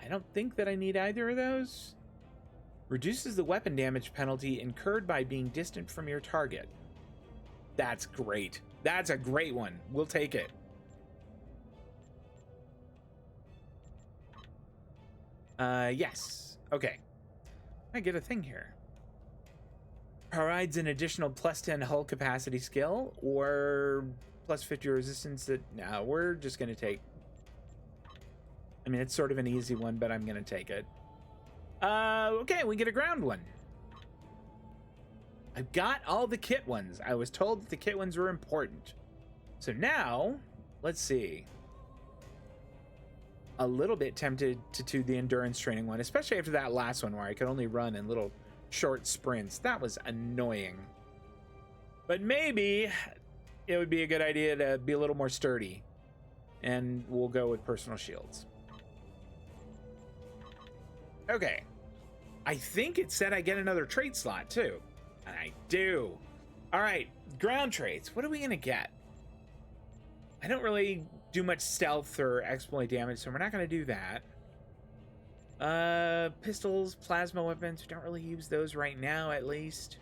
don't think that I need either of those. Reduces the weapon damage penalty incurred by being distant from your target. That's great. That's a great one. We'll take it. Yes. Okay. I get a thing here. Provides an additional +10 hull capacity skill or +50 resistance. No, we're just going to take... I mean, it's sort of an easy one, but I'm going to take it. Okay, we get a ground one. I've got all the kit ones. I was told that the kit ones were important. So now, let's see. A little bit tempted to do the endurance training one, especially after that last one where I could only run in little short sprints. That was annoying. But maybe it would be a good idea to be a little more sturdy. And we'll go with personal shields. Okay. I think it said I get another trait slot too. And I do. All right, ground traits. What are we going to get? I don't really do much stealth or exploit damage, so we're not going to do that. Pistols, plasma weapons. We don't really use those right now, at least.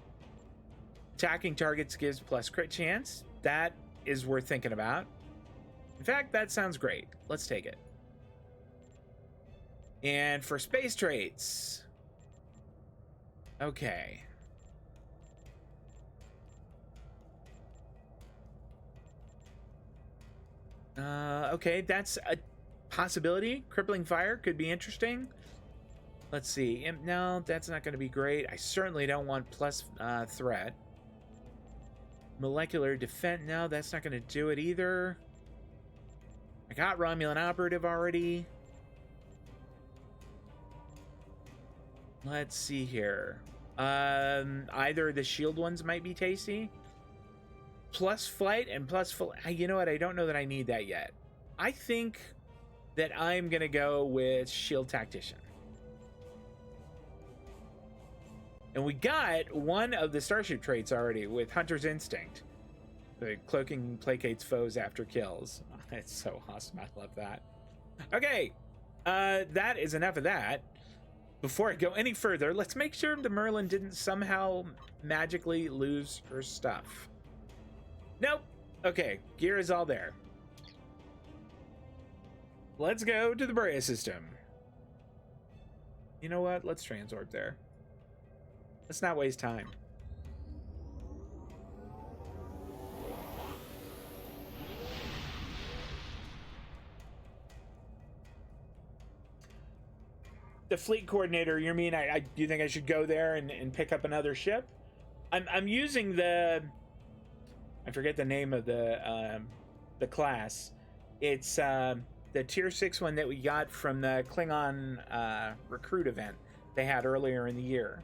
Attacking targets gives plus crit chance. That is worth thinking about. In fact, that sounds great. Let's take it. And for space traits. Okay. Okay, that's a possibility. Crippling fire could be interesting. Let's see. No, that's not going to be great. I certainly don't want plus threat. Molecular defense. No, that's not going to do it either. I got Romulan operative already. Let's see here. Either the shield ones might be tasty. Plus flight and plus flight. You know what? I don't know that I need that yet. I think that I'm going to go with shield tactician. And we got one of the starship traits already with Hunter's Instinct. The cloaking placates foes after kills. It's so awesome. I love that. Okay. That is enough of that. Before I go any further, let's make sure the Merlin didn't somehow magically lose her stuff. Nope. Okay, gear is all there. Let's go to the Brea system. You know what? Let's transorb there. Let's not waste time. The fleet coordinator, you mean do you think I should go there and pick up another ship? I'm using the... I forget the name of the class. It's the tier 6 one that we got from the Klingon recruit event they had earlier in the year.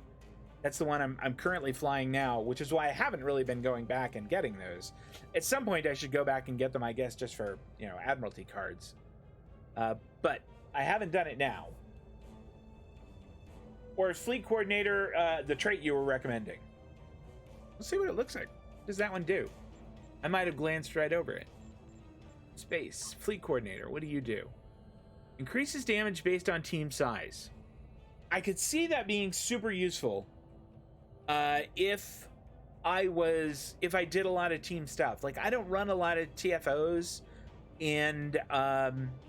That's the one I'm currently flying now, which is why I haven't really been going back and getting those. At some point, I should go back and get them, I guess, just for, Admiralty cards. But I haven't done it now. Or is fleet coordinator the trait you were recommending? Let's see what it looks like. What does that one do? I might have glanced right over it. Space. Fleet coordinator. What do you do? Increases damage based on team size. I could see that being super useful if I did a lot of team stuff. Like, I don't run a lot of TFOs, and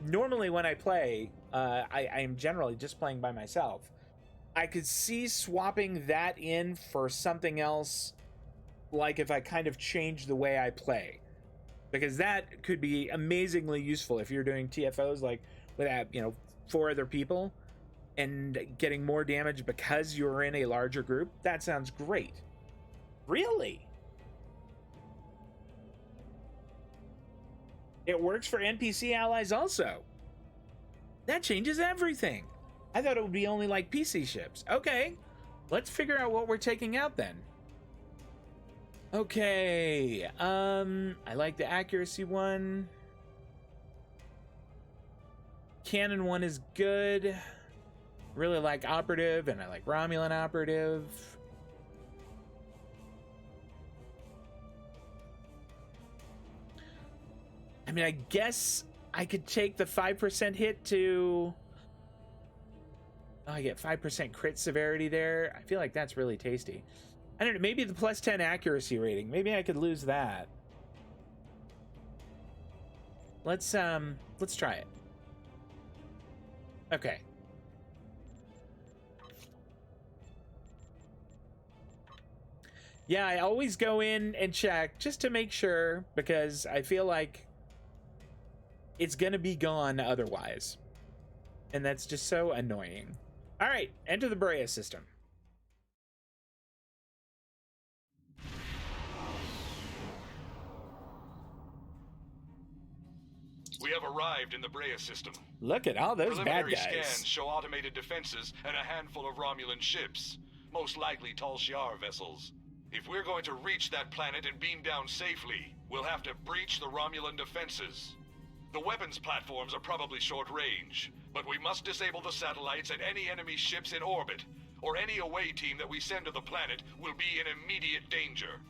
normally when I play, I am generally just playing by myself. I could see swapping that in for something else, like if I kind of change the way I play, because that could be amazingly useful if you're doing TFOs like with, 4 other people and getting more damage because you're in a larger group. That sounds great. Really? It works for NPC allies also. That changes everything. I thought it would be only like PC ships. Okay, let's figure out what we're taking out then. Okay, I like the accuracy one. Cannon one is good. Really like operative, and I like Romulan operative. I mean, I guess I could take the 5% hit to... Oh, I get 5% crit severity there. I feel like that's really tasty. I don't know, maybe the plus 10 accuracy rating. Maybe I could lose that. Let's try it. Okay. Yeah, I always go in and check just to make sure, because I feel like it's gonna be gone otherwise. And that's just so annoying. All right, enter the Brea system. We have arrived in the Brea system. Look at all those bad Preliminary guys. scans show automated defenses and a handful of Romulan ships, most likely Tal Shiar vessels. If we're going to reach that planet and beam down safely, we'll have to breach the Romulan defenses. The weapons platforms are probably short range, but we must disable the satellites and any enemy ships in orbit, or any away team that we send to the planet will be in immediate danger.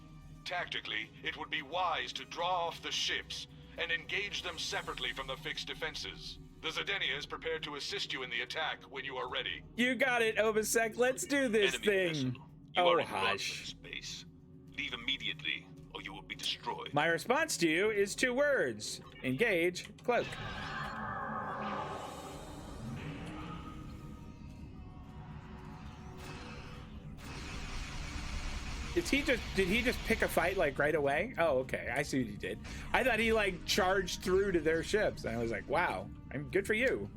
Tactically, it would be wise to draw off the ships and engage them separately from the fixed defenses. The Zedenia is prepared to assist you in the attack when you are ready. You got it, Obasek. Let's do this Enemy thing. vessel. You Oh, are in hush. space. Leave immediately, or you will be destroyed. My response to you is 2 words. Engage, cloak. Did he just pick a fight like right away? Oh, okay. I see what he did. I thought he like charged through to their ships. And I was like, wow, I'm good for you.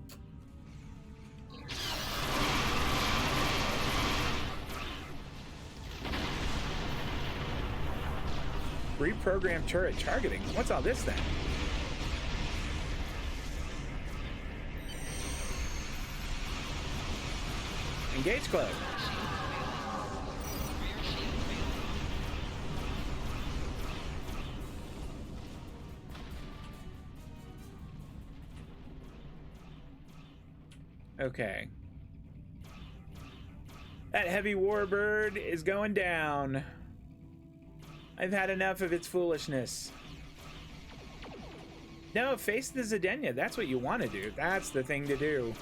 Reprogram turret targeting. What's all this then? Engage cloak. Okay. That heavy warbird is going down. I've had enough of its foolishness. No, face the Zedenia. That's what you want to do. That's the thing to do.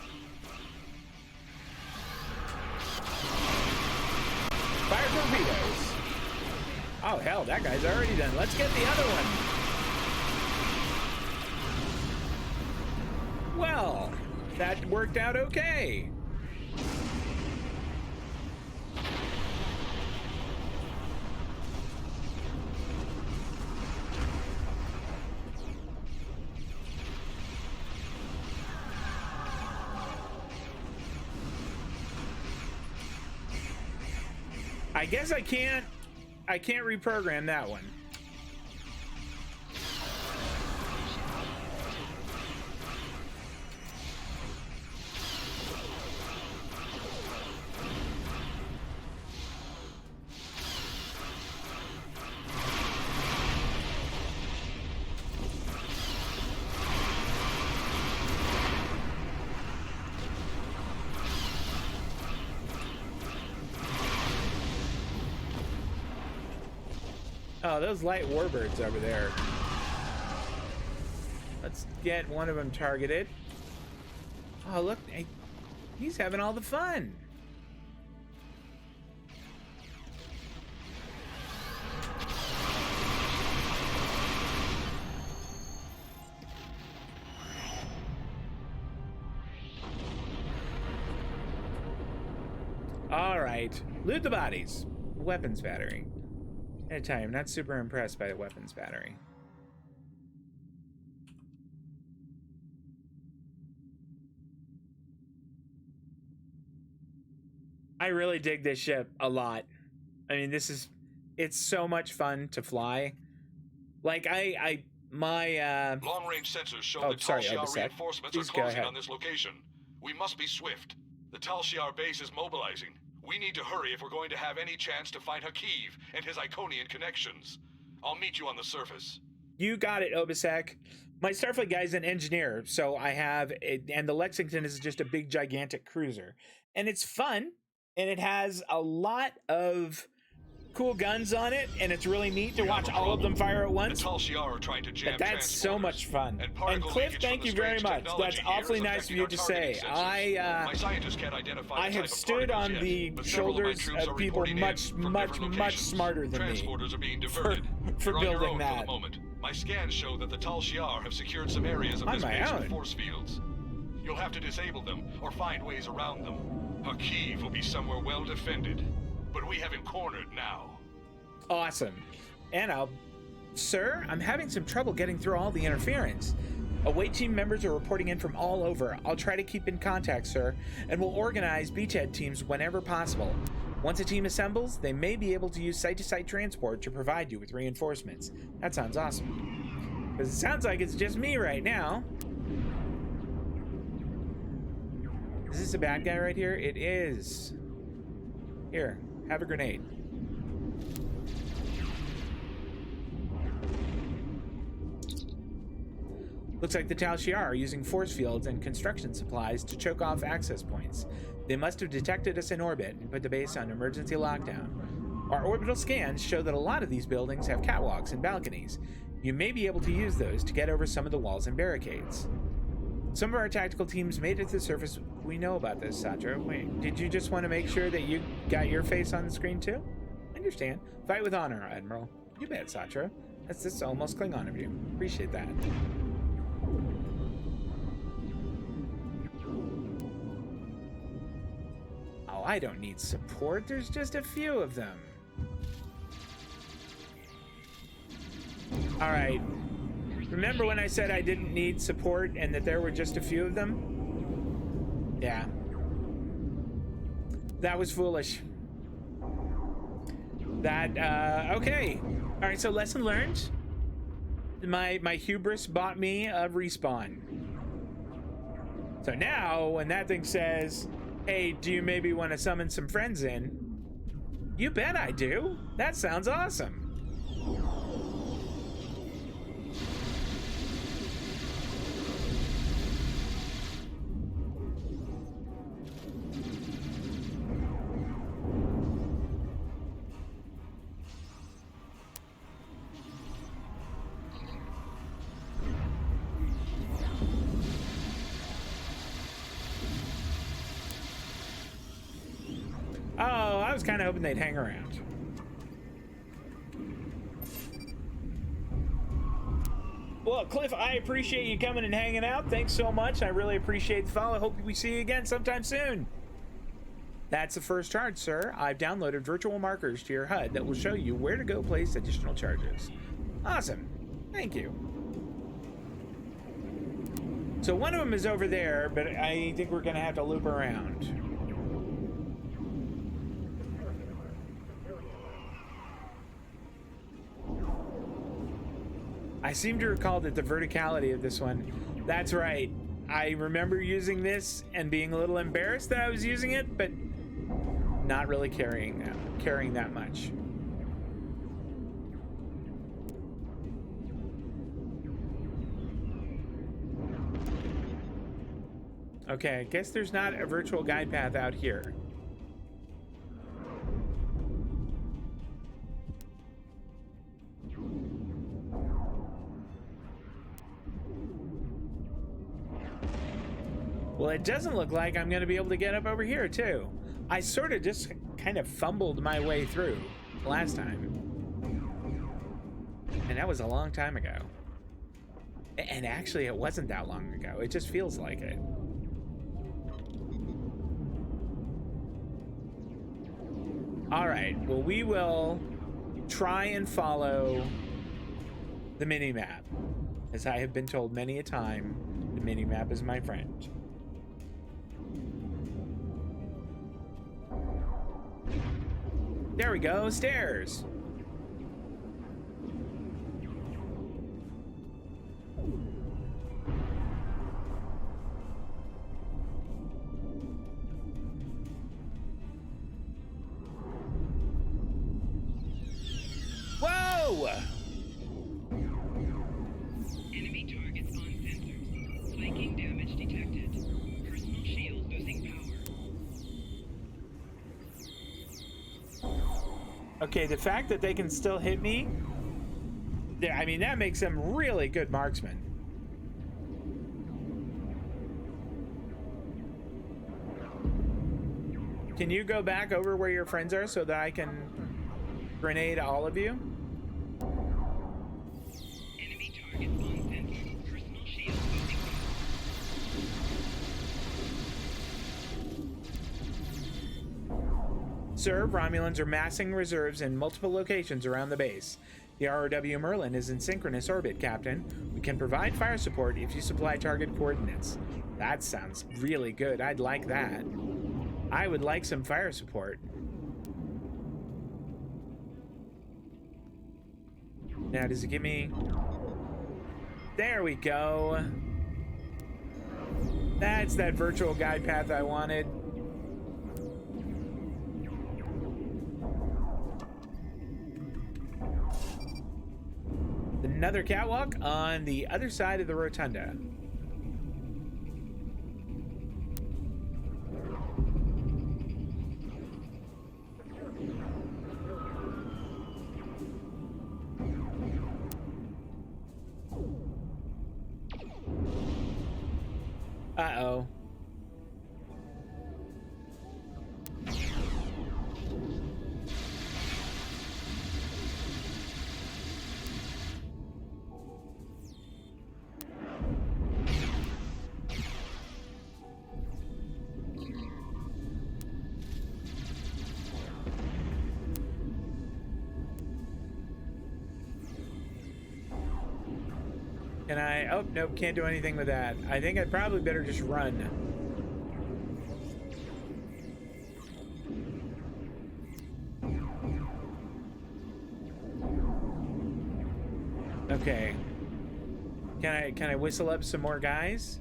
Fire torpedoes. Oh, hell, that guy's already done. Let's get the other one. Well, that worked out okay. I guess I can't reprogram that one. Oh, those light warbirds over there. Let's get one of them targeted. Oh, look, he's having all the fun. right. Loot the bodies. Weapons battery. I tell you, I'm not super impressed by the weapons battery. I really dig this ship a lot. I mean, it's so much fun to fly. Like, my Long-range sensors show Oh, that Tal sorry, Shiar Obisek. reinforcements Please are go closing ahead. on this location. We must be swift. The Tal Shiar base is mobilizing. We need to hurry if we're going to have any chance to find Hakiv and his Iconian connections. I'll meet you on the surface. You got it, Obisek. My Starfleet guy's an engineer, so I have it, and the Lexington is just a big, gigantic cruiser. And it's fun, and it has a lot of cool guns on it, and it's really neat to watch all of them fire at once. The Tal Shiar are trying to jam But that's so much fun. And Cliff, thank you very much. That's awfully nice of you to say. My scientists can't identify I the have type of stood on particles the yet, but several of my shoulders troops of are people reporting much, in from much, different much locations. smarter than me Transporters are being diverted. for You're on your building own for that. the moment. My scans show that the Tal Shiar have secured some areas of On this my base own. with force fields. You'll have to disable them or find ways around them. Hakiv will be somewhere well defended, but we have him cornered now. Awesome. And Sir, I'm having some trouble getting through all the interference. Away team members are reporting in from all over. I'll try to keep in contact, sir, and we'll organize beachhead teams whenever possible. Once a team assembles, they may be able to use site-to-site transport to provide you with reinforcements. That sounds awesome. Because it sounds like it's just me right now. Is this a bad guy right here? It is. Here, have a grenade. Looks like the Tal Shiar are using force fields and construction supplies to choke off access points. They must have detected us in orbit and put the base on emergency lockdown. Our orbital scans show that a lot of these buildings have catwalks and balconies. You may be able to use those to get over some of the walls and barricades. Some of our tactical teams made it to the surface. We know about this, Satra. Wait, did you just want to make sure that you got your face on the screen too? I understand. Fight with honor, Admiral. You bet, Satra. That's almost Klingon of you. Appreciate that. Oh, I don't need support. There's just a few of them. All right. Remember when I said I didn't need support and that there were just a few of them? Yeah. That was foolish. Okay. All right, so lesson learned. My hubris bought me a respawn. So now, when that thing says, hey, do you maybe want to summon some friends in? You bet I do. That sounds awesome. Oh, I was kind of hoping they'd hang around. Well, Cliff, I appreciate you coming and hanging out. Thanks so much. I really appreciate the follow. Hope we see you again sometime soon. That's the first charge, sir. I've downloaded virtual markers to your HUD that will show you where to go place additional charges. Awesome. Thank you. So one of them is over there, but I think we're going to have to loop around. I seem to recall that the verticality of this one, that's right. I remember using this and being a little embarrassed that I was using it, but not really caring that much. Okay, I guess there's not a virtual guide path out here. Well, it doesn't look like I'm going to be able to get up over here, too. I sort of just kind of fumbled my way through last time. And that was a long time ago. And actually, it wasn't that long ago. It just feels like it. All right. Well, we will try and follow the mini-map. As I have been told many a time, the mini-map is my friend. There we go, stairs. Whoa! Enemy targets on sensors. Flanking damage detected. Personal shield losing power. Okay, the fact that they can still hit me, I mean, that makes them really good marksmen. Can you go back over where your friends are so that I can grenade all of you? Enemy targets on sensors. Personal shield losing power. Sir, Romulans are massing reserves in multiple locations around the base. The ROW Merlin is in synchronous orbit, Captain. We can provide fire support if you supply target coordinates. That sounds really good. I'd like that. I would like some fire support. Now, does it give me... There we go. That's that virtual guide path I wanted. Another catwalk on the other side of the rotunda. Uh-oh. Can I... Oh, nope, can't do anything with that. I think I'd probably better just run. Okay. Can I whistle up some more guys?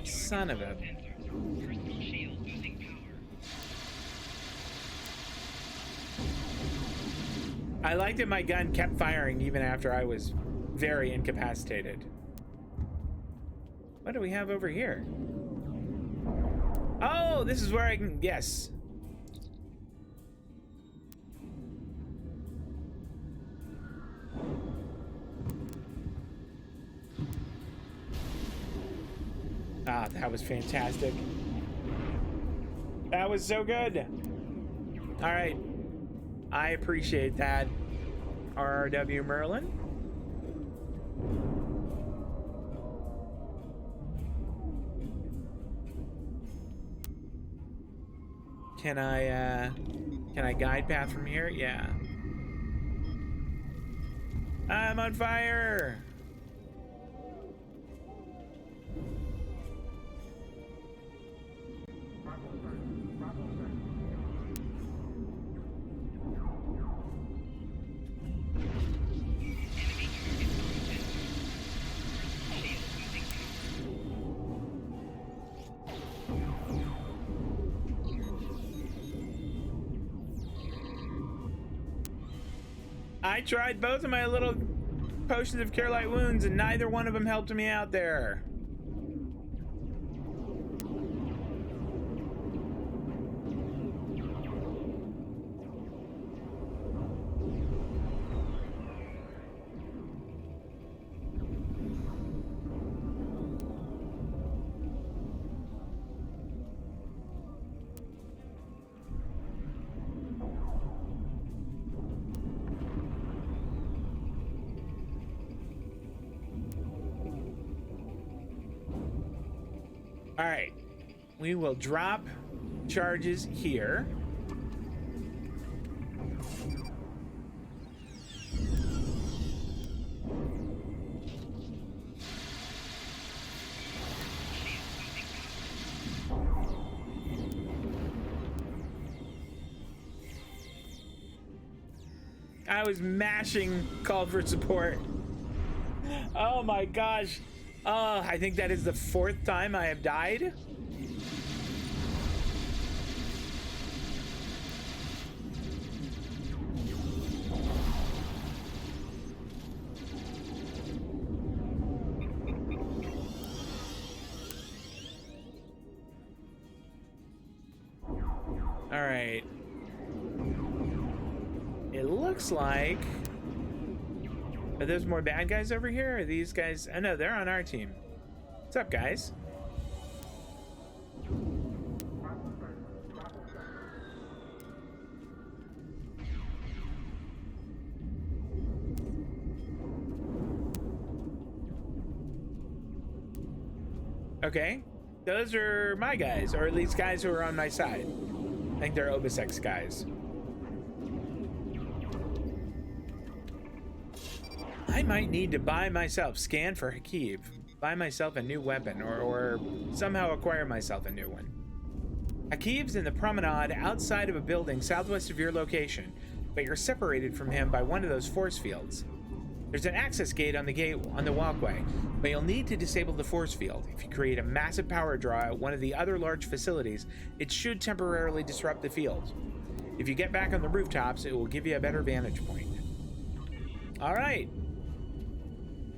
Son of a... Personal shield losing power. I liked that my gun kept firing even after I was very incapacitated. What do we have over here? Oh, this is where I can... Yes. Ah, that was fantastic. That was so good. All right. I appreciate that, RRW Merlin. Can I guide path from here? Yeah. I'm on fire. I tried both of my little potions of cure light wounds and neither one of them helped me out there. All right, we will drop charges here. I was mashing call for support. Oh my gosh. I think that is the 4th time I have died. All right. It looks like... Are those more bad guys over here? Are these guys... Oh no, they're on our team. What's up, guys? Okay. Those are my guys, or at least guys who are on my side. I think they're Obisec's guys. I might need to buy myself, scan for Hakeeb, buy myself a new weapon, or somehow acquire myself a new one. Hakeeb's in the promenade outside of a building southwest of your location, but you're separated from him by one of those force fields. There's an access gate on the walkway, but you'll need to disable the force field. If you create a massive power draw at one of the other large facilities, it should temporarily disrupt the field. If you get back on the rooftops, it will give you a better vantage point. All right.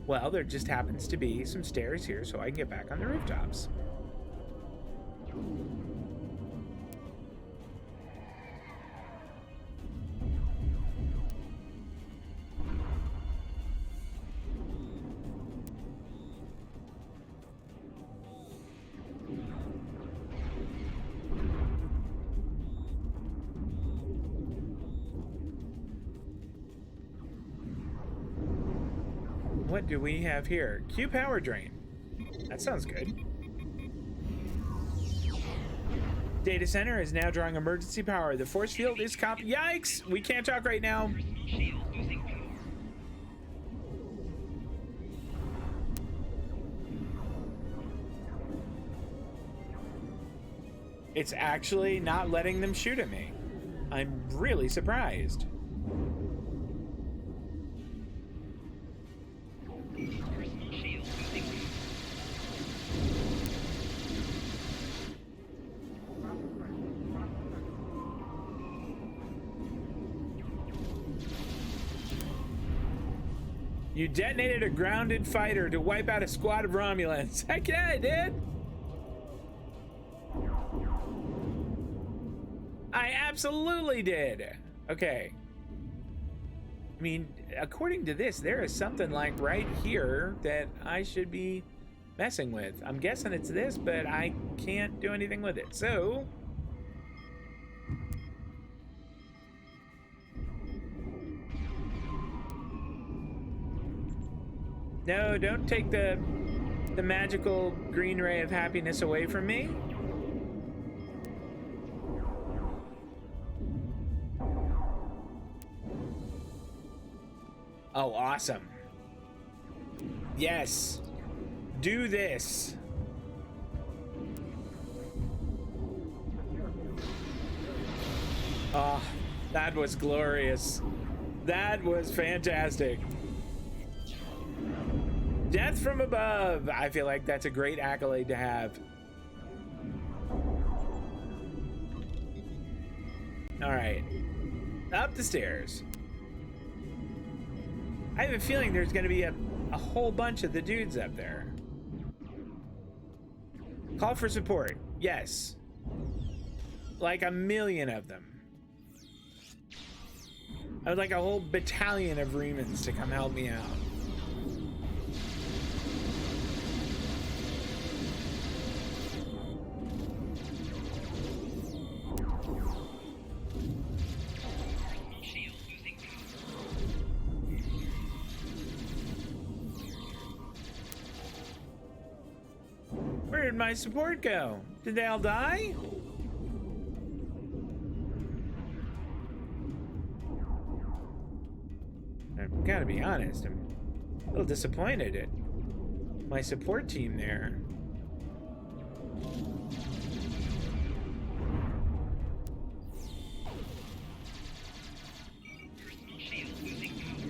Well, there just happens to be some stairs here so I can get back on the rooftops. What do we have here? Q power drain. That sounds good. Data center is now drawing emergency power. The force field is Yikes! We can't talk right now. It's actually not letting them shoot at me. I'm really surprised. You detonated a grounded fighter to wipe out a squad of Romulans. Heck yeah, I did. I absolutely did. Okay. I mean, according to this, there is something like right here that I should be messing with. I'm guessing it's this, but I can't do anything with it. So... No, don't take the magical green ray of happiness away from me. Oh, awesome. Yes. Do this. Oh, that was glorious. That was fantastic. Death from above. I feel like that's a great accolade to have. All right, up the stairs. I have a feeling there's going to be a whole bunch of the dudes up there. Call for support. Yes. Like a million of them. I would like a whole battalion of Remans to come help me out. Where did my support go? Did they all die? gotta be honest, I'm a little disappointed at my support team there. Personal shield losing power.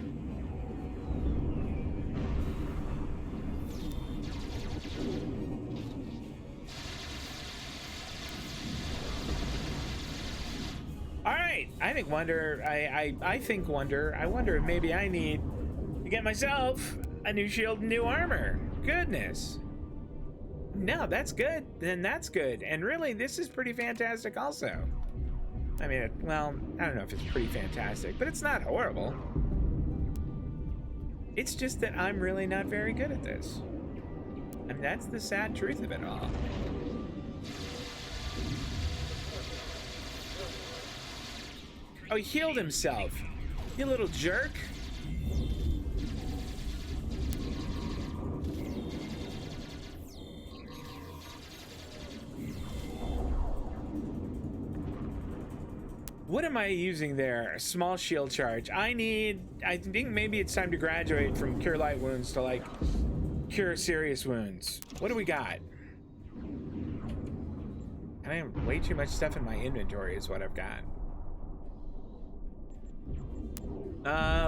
All right, I wonder if maybe I need to get myself a new shield and new armor. Goodness. No, that's good. Then that's good. And really, this is pretty fantastic also. I mean, well, I don't know if it's pretty fantastic, but it's not horrible. It's just that I'm really not very good at this. I mean, that's the sad truth of it all. Oh, he healed himself. You little jerk. What am I using there? A small shield charge. I think maybe it's time to graduate from cure light wounds to like cure serious wounds. What do we got? I have way too much stuff in my inventory is what I've got.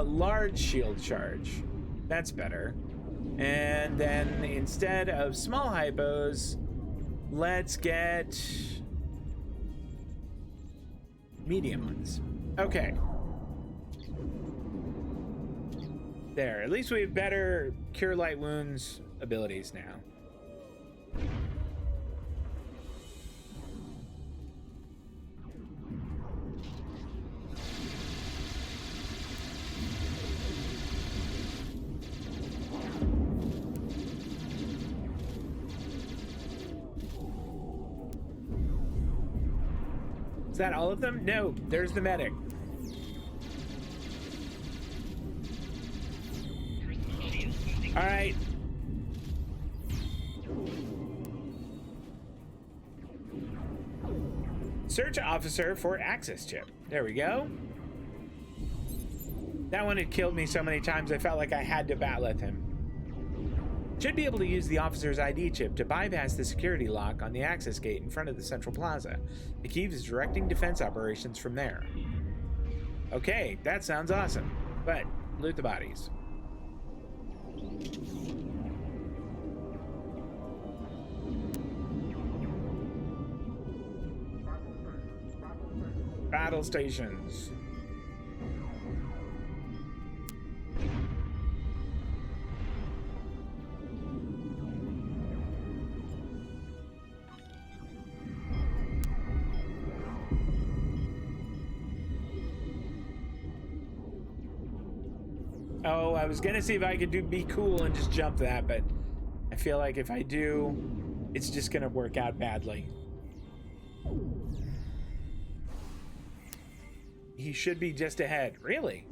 Large shield charge. That's better. And then instead of small hypos, let's get medium ones. Okay. There. At least we have better cure light wounds abilities now. Is that all of them? No, there's the medic. All right. Search officer for access chip. There we go. That one had killed me so many times I felt like I had to bat with him. Should be able to use the officer's ID chip to bypass the security lock on the access gate in front of the central plaza. The key is directing defense operations from there. Okay, that sounds awesome. But loot the bodies. Battle stations. Oh, I was gonna see if I could be cool and just jump that, but I feel like if I do, it's just gonna work out badly. He should be just ahead. Really?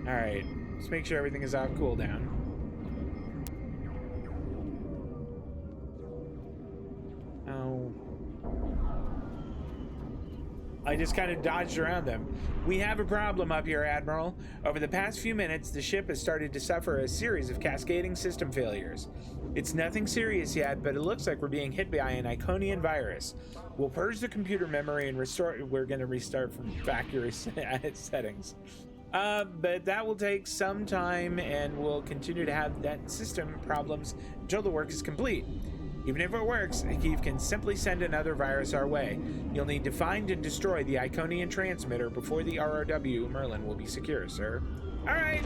All right, let's make sure everything is off cooldown. Oh. I just kind of dodged around them. We have a problem up here, Admiral. Over the past few minutes, the ship has started to suffer a series of cascading system failures. It's nothing serious yet, but it looks like we're being hit by an Iconian virus. We'll purge the computer memory and restore. We're going to restart from factory settings. But that will take some time, and we'll continue to have that system problems until the work is complete. Even if it works, Akiv can simply send another virus our way. You'll need to find and destroy the Iconian transmitter before the RRW Merlin will be secure, sir. All right.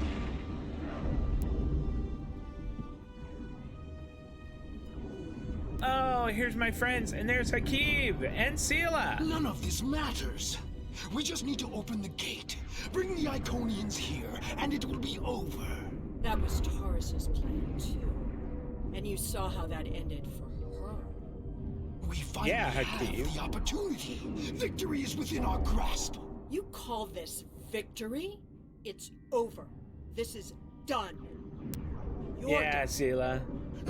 Oh, here's my friends, and there's Akiv and Sela. None of this matters. We just need to open the gate, bring the Iconians here, and it will be over. That was Taurus's plan, too. And you saw how that ended for her. We finally have the opportunity. Victory is within our grasp. You call this victory? It's over. This is done. Yeah, Sela.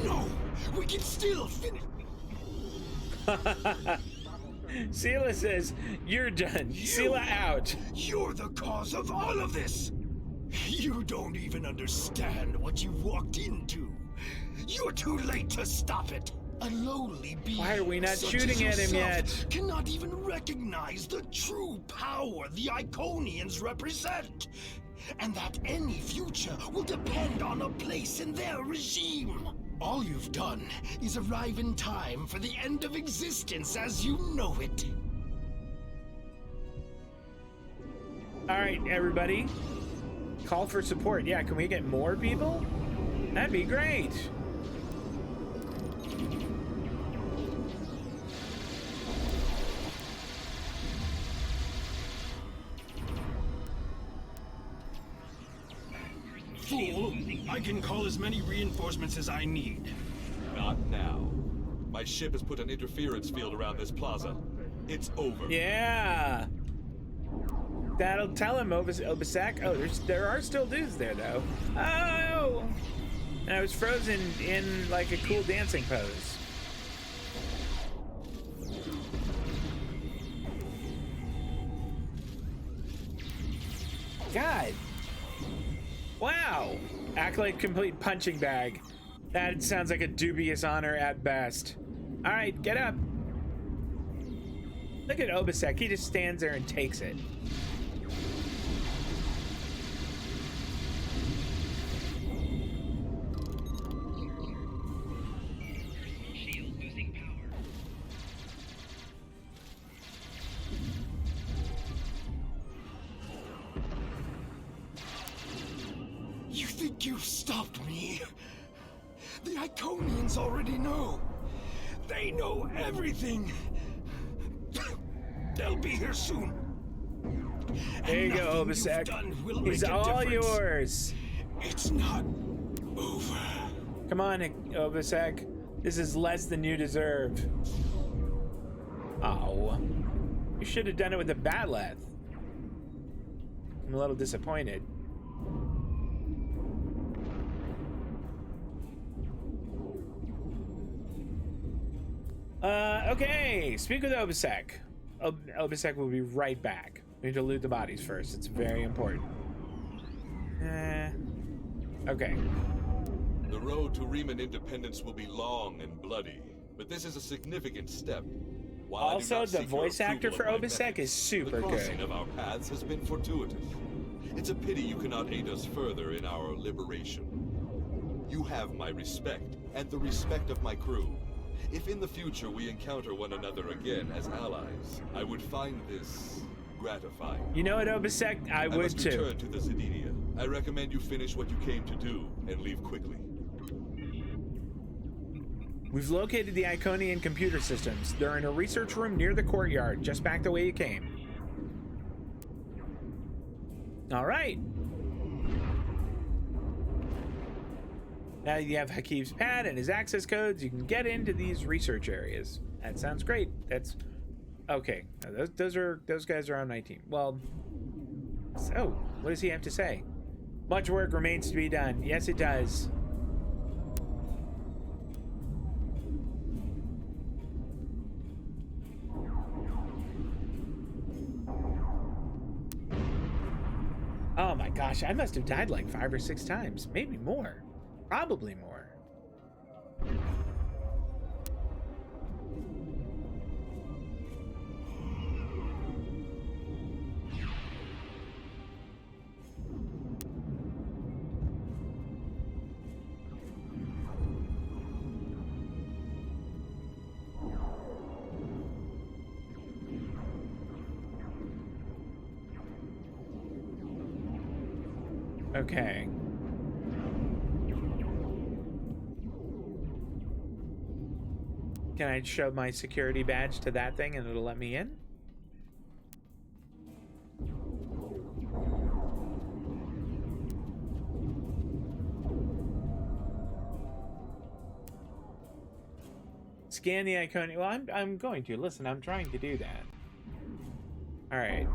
No, we can still finish. Sela says, "You're done. Sela out." You're the cause of all of this! You don't even understand what you've walked into. You're too late to stop it. A lowly being Why are we not such shooting as at him yourself yet? cannot even recognize the true power the Iconians represent. And that any future will depend on a place in their regime. All you've done is arrive in time for the end of existence as you know it. All right, everybody. Call for support. Yeah, can we get more people? That'd be great. Fool, I can call as many reinforcements as I need. Not now. My ship has put an interference field around this plaza. It's over. Yeah. That'll tell him, Obisek. Oh, there are still dudes there, though. Oh! And I was frozen in, like, a cool dancing pose. God. Wow. Accolade complete punching bag. That sounds like a dubious honor at best. All right, get up. Look at Obisek. He just stands there and takes it. Shield losing power. You think you've stopped me? The Iconians already know. They know everything. They'll be here soon. There you go, Obisek. He's all yours. It's not over. Come on, Obisek. This is less than you deserve. Oh. You should have done it with a bat'leth. I'm a little disappointed. Okay. Speak with Obisek. Obisek will be right back. We need to loot the bodies first. It's very important. Okay. The road to Riemann independence will be long and bloody, but this is a significant step. While I do Also, not the seek your voice actor approval for of my Obisek methods, is super the crossing good. of our paths has been fortuitous. It's a pity you cannot aid us further in our liberation. You have my respect, and the respect of my crew. If in the future we encounter one another again as allies, I would find this gratifying. You know what, Obisek? I would must too. return to the Zedinia. I recommend you finish what you came to do and leave quickly. We've located the Iconian computer systems. They're in a research room near the courtyard, just back the way you came. All right. Now you have Hakib's pad and his access codes. You can get into these research areas. That sounds great. That's okay. Now those guys are on my team. Well, so what does he have to say? Much work remains to be done. Yes, it does. Oh my gosh, I must have died like 5 or 6 times, maybe more. Probably more. Okay. Can I show my security badge to that thing and it'll let me in? Scan the icon. Well, I'm going to. Listen, I'm trying to do that. All right.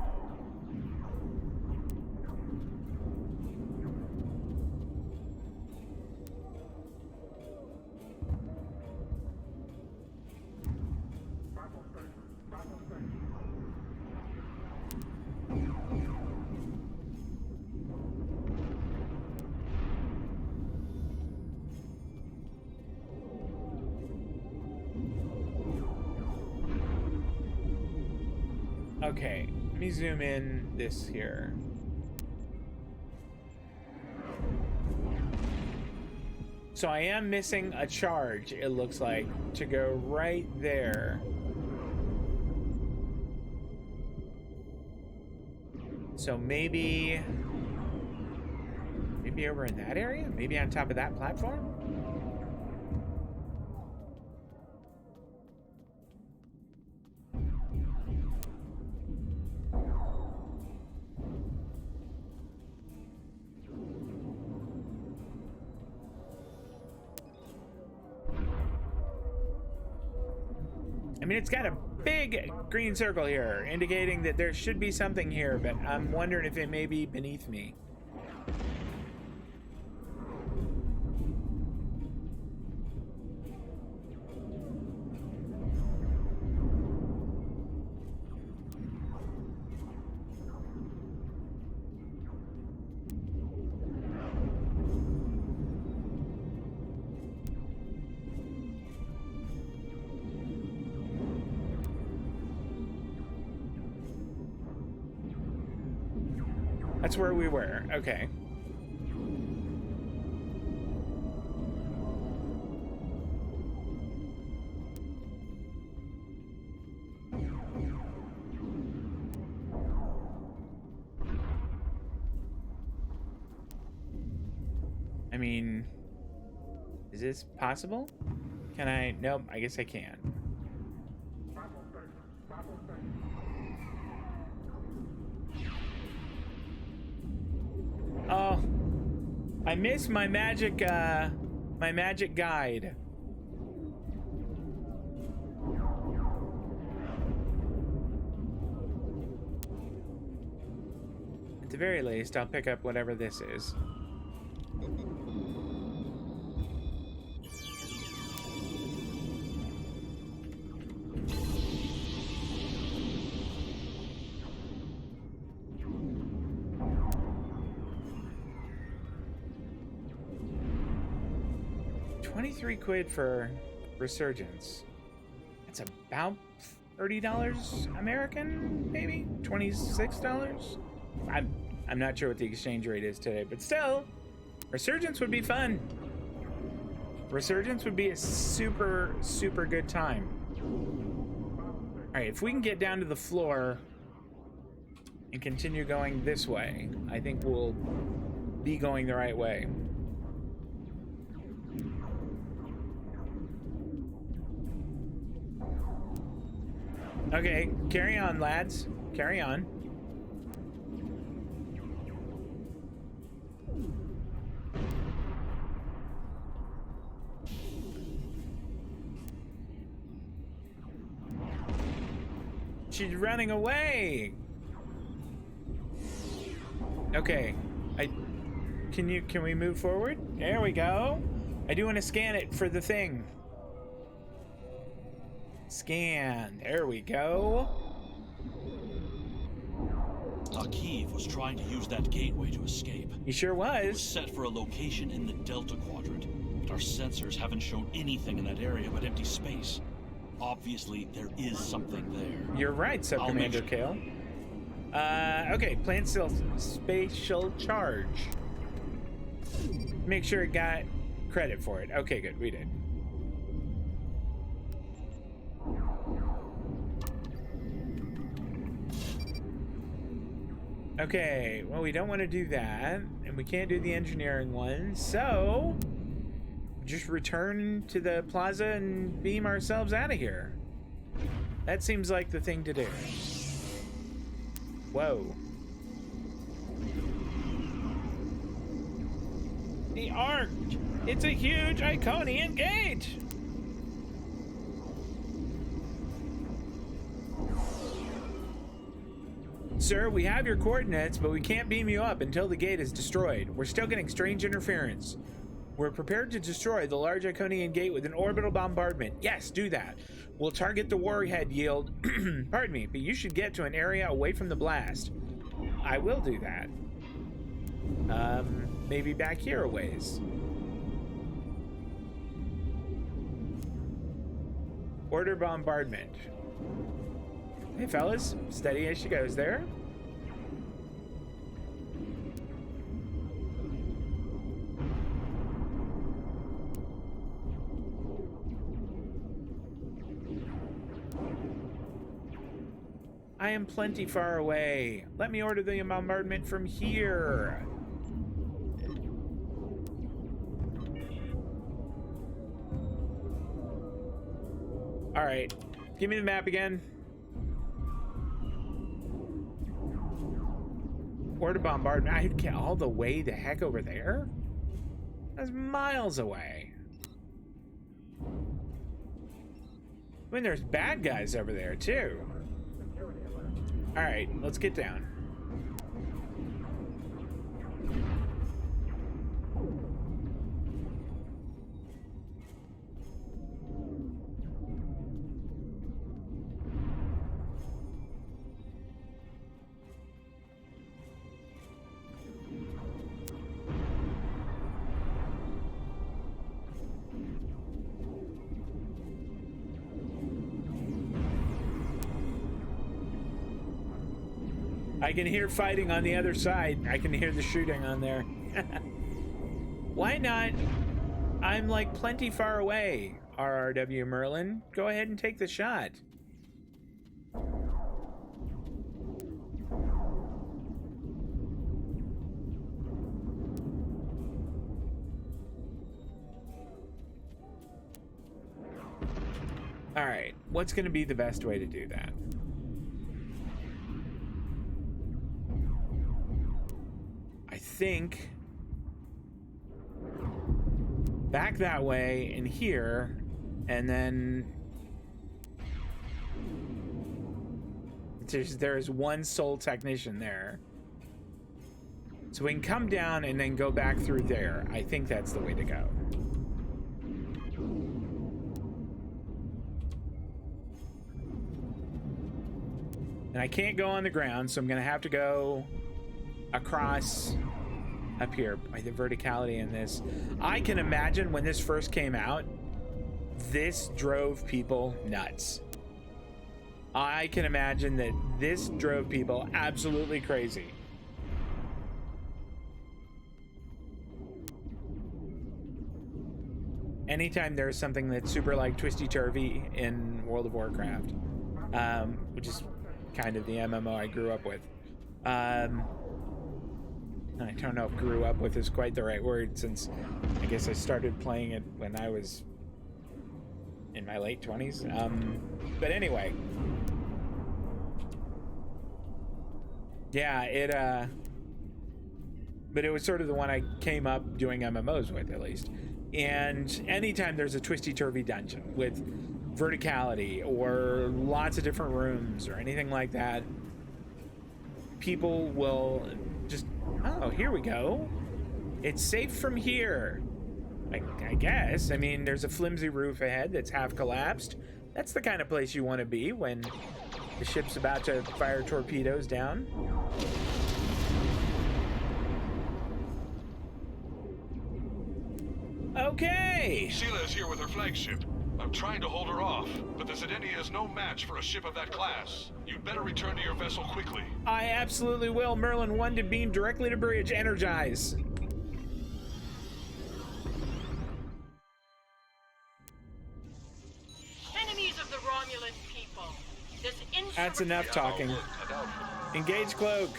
Okay, let me zoom in this here. So I am missing a charge, it looks like, to go right there. So maybe over in that area? Maybe on top of that platform? I mean, it's got a big green circle here, indicating that there should be something here, but I'm wondering if it may be beneath me. That's where we were. Okay. I mean, is this possible? Can I? Nope, I guess I can. Oh, I missed my magic guide. At the very least, I'll pick up whatever this is. £23 for Resurgence. That's about $30 American, maybe? $26? I'm not sure what the exchange rate is today, but still, Resurgence would be fun. Resurgence would be a super, super good time. Alright, if we can get down to the floor and continue going this way, I think we'll be going the right way. Okay, carry on, lads. Carry on. She's running away. Okay. Can we move forward? There we go. I do want to scan it for the thing. Scan. There we go. Akiv was trying to use that gateway to escape. He sure was. It was set for a location in the Delta Quadrant, but our sensors haven't shown anything in that area but empty space. Obviously, there is something there. You're right, Sub-Commander Kale. Okay, plant spatial charge. Make sure it got credit for it. Okay, good, we did. Okay, well, we don't want to do that, and we can't do the engineering one, so just return to the plaza and beam ourselves out of here. That seems like the thing to do. Whoa. The Ark! It's a huge Iconian gate! Sir, we have your coordinates, but we can't beam you up until the gate is destroyed. We're still getting strange interference. We're prepared to destroy the large Iconian gate with an orbital bombardment. Yes, do that. We'll target the warhead yield, pardon me, but you should get to an area away from the blast. I will do that. Maybe back here a ways. Order bombardment. Hey, fellas. Steady as she goes there. I am plenty far away. Let me order the bombardment from here. All right, give me the map again. Order bombardment. I'd get all the way the heck over there? That's miles away. I mean, there's bad guys over there too. All right, let's get down. I can hear fighting on the other side. I can hear the shooting on there. Why not? I'm like plenty far away, RRW Merlin. Go ahead and take the shot. All right, what's going to be the best way to do that? I think back that way and here, and then there's one sole technician there. So we can come down and then go back through there. I think that's the way to go. And I can't go on the ground, so I'm gonna have to go across up here by the verticality in this. I can imagine when this first came out, this drove people nuts. I can imagine that this drove people absolutely crazy. Anytime there's something that's super like twisty-turvy in World of Warcraft, which is kind of the MMO I grew up with. I don't know if grew up with is quite the right word, since I guess I started playing it when I was in my late 20s. But anyway. Yeah, but it was sort of the one I came up doing MMOs with, at least. And anytime there's a twisty-turvy dungeon with verticality or lots of different rooms or anything like that, people will just, oh, here we go. It's safe from here. I guess. I mean, there's a flimsy roof ahead that's half collapsed. That's the kind of place you want to be when the ship's about to fire torpedoes down. Okay. Sheila is here with her flagship. I'm trying to hold her off, but the Zedenia is no match for a ship of that class. You'd better return to your vessel quickly. I absolutely will. Merlin 1 to beam directly to bridge. Energize. Enemies of the Romulan people. This That's enough talking. Engage cloak.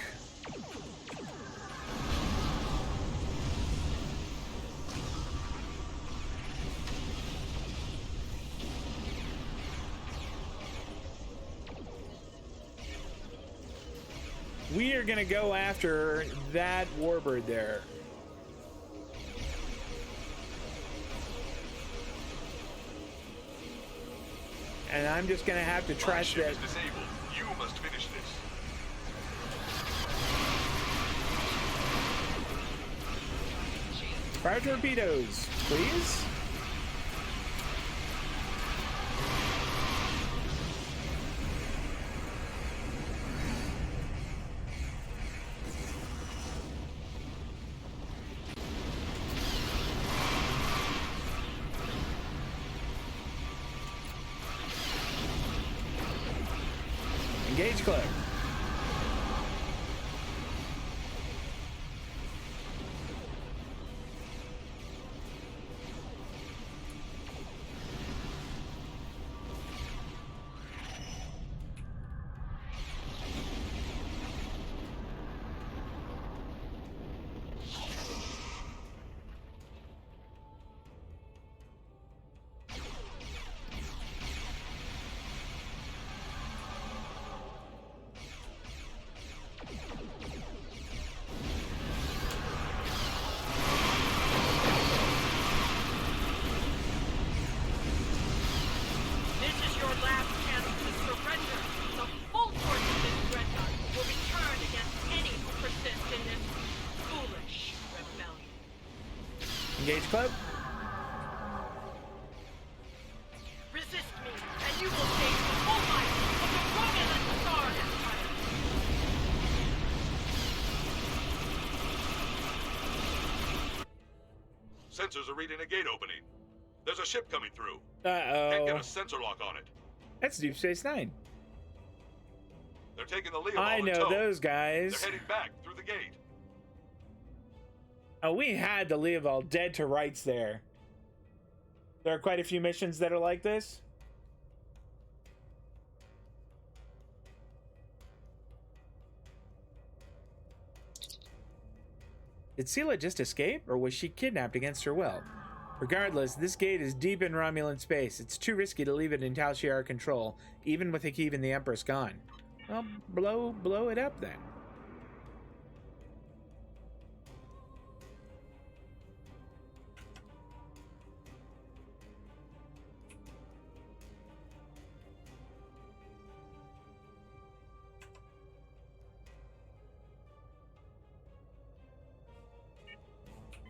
We are gonna go after that warbird there. And I'm just gonna have to trust that. Disabled. You must finish this. Fire torpedoes, please. Engage club. This is your last chance to surrender. The full force of this dreadnought will be turned against any who persist in this foolish rebellion. Engage club. Resist me, and you will face the full might of the Romulan Star Empire. Sensors are reading a gate opening. There's a ship coming through. Uh-oh. Can't get a sensor lock on it. That's Deep Space Nine. They're taking the Leo I in know tow. those guys. They're heading back through the gate. Oh, we had the Leoval dead to rights there. There are quite a few missions that are like this. Did Sela just escape, or was she kidnapped against her will? Regardless, this gate is deep in Romulan space. It's too risky to leave it in Tal Shiar control, even with Hakeem and the Empress gone. Well, blow it up then.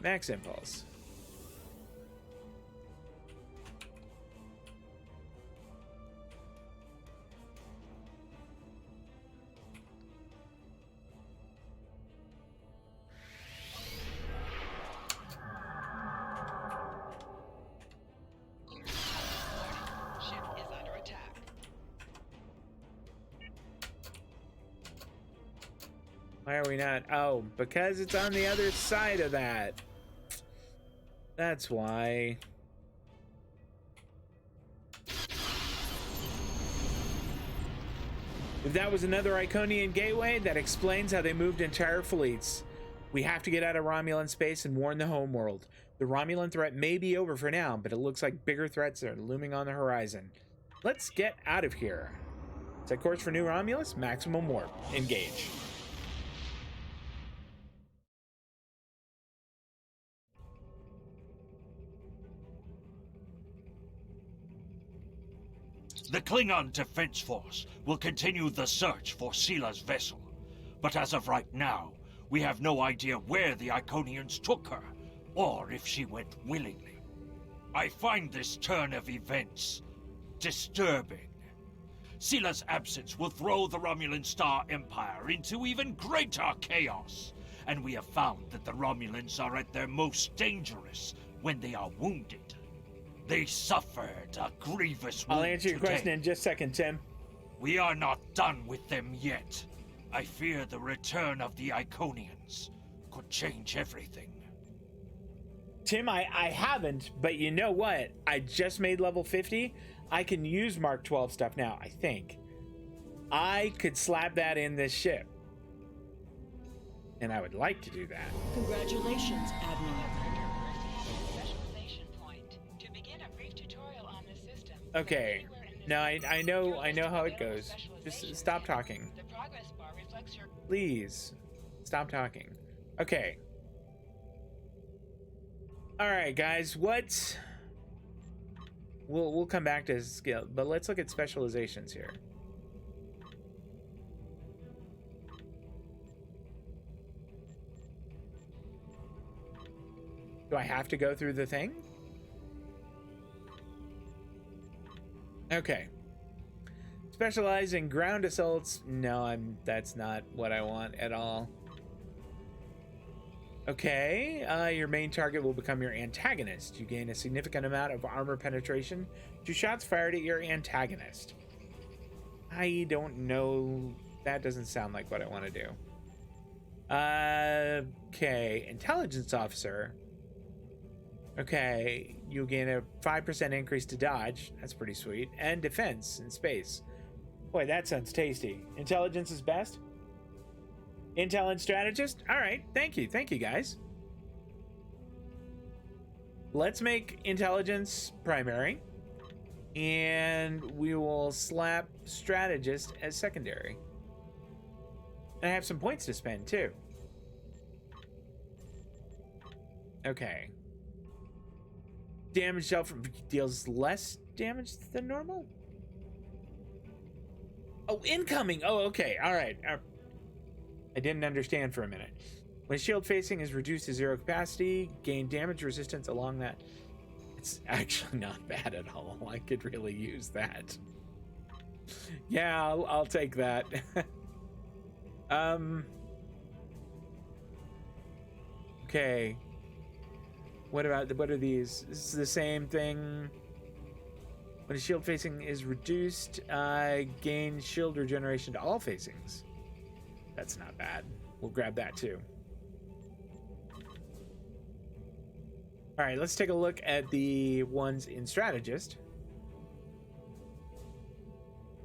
Max impulse. Ship is under attack. Why are we not? Oh, because it's on the other side of that. That's why. If that was another Iconian gateway, that explains how they moved entire fleets. We have to get out of Romulan space and warn the homeworld. The Romulan threat may be over for now, but it looks like bigger threats are looming on the horizon. Let's get out of here. Set course for New Romulus, maximum warp. Engage. The Klingon Defense Force will continue the search for Sela's vessel. But as of right now, we have no idea where the Iconians took her, or if she went willingly. I find this turn of events disturbing. Sela's absence will throw the Romulan Star Empire into even greater chaos, and we have found that the Romulans are at their most dangerous when they are wounded. They suffered a grievous wound I'll answer your question in just a second, Tim. We are not done with them yet. I fear the return of the Iconians could change everything. Tim, I haven't, but you know what? I just made level 50. I can use Mark 12 stuff now, I think. I could slap that in this ship. And I would like to do that. Congratulations, Admiral. Specialization point. To begin a brief tutorial on the system. Okay. No, I know how it goes. Just stop talking. The progress bar reflects your Please. Stop talking. Okay. Alright, guys, what? We'll come back to skill, but let's look at specializations here. Do I have to go through the thing? Okay. Specialize in ground assaults. No, that's not what I want at all. Okay, your main target will become your antagonist. You gain a significant amount of armor penetration to shots fired at your antagonist. I don't know. That doesn't sound like what I want to do. Okay, intelligence officer. Okay, you gain a 5% increase to dodge. That's pretty sweet. And defense in space. Boy, that sounds tasty. Intelligence is best? Intel and strategist? All right, thank you guys. Let's make intelligence primary. And we will slap strategist as secondary. And I have some points to spend too. Okay. Damage dealt from deals less damage than normal? Oh, incoming! Oh, okay. All right. I didn't understand for a minute. When shield facing is reduced to 0 capacity, gain damage resistance along that. It's actually not bad at all. I could really use that. Yeah, I'll take that. Okay. What are these? This is the same thing. When a shield facing is reduced, gain shield regeneration to all facings. That's not bad. We'll grab that too. All right, let's take a look at the ones in strategist.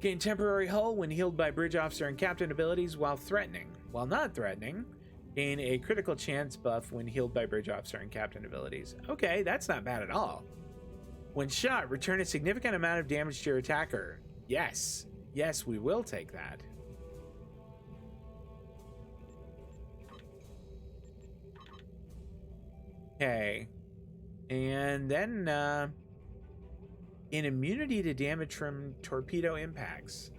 Gain temporary hull when healed by bridge officer and captain abilities while threatening. While not threatening, gain a critical chance buff when healed by bridge officer and captain abilities. Okay, that's not bad at all. When shot, return a significant amount of damage to your attacker. Yes. Yes, we will take that. Okay. And then, an immunity to damage from torpedo impacts.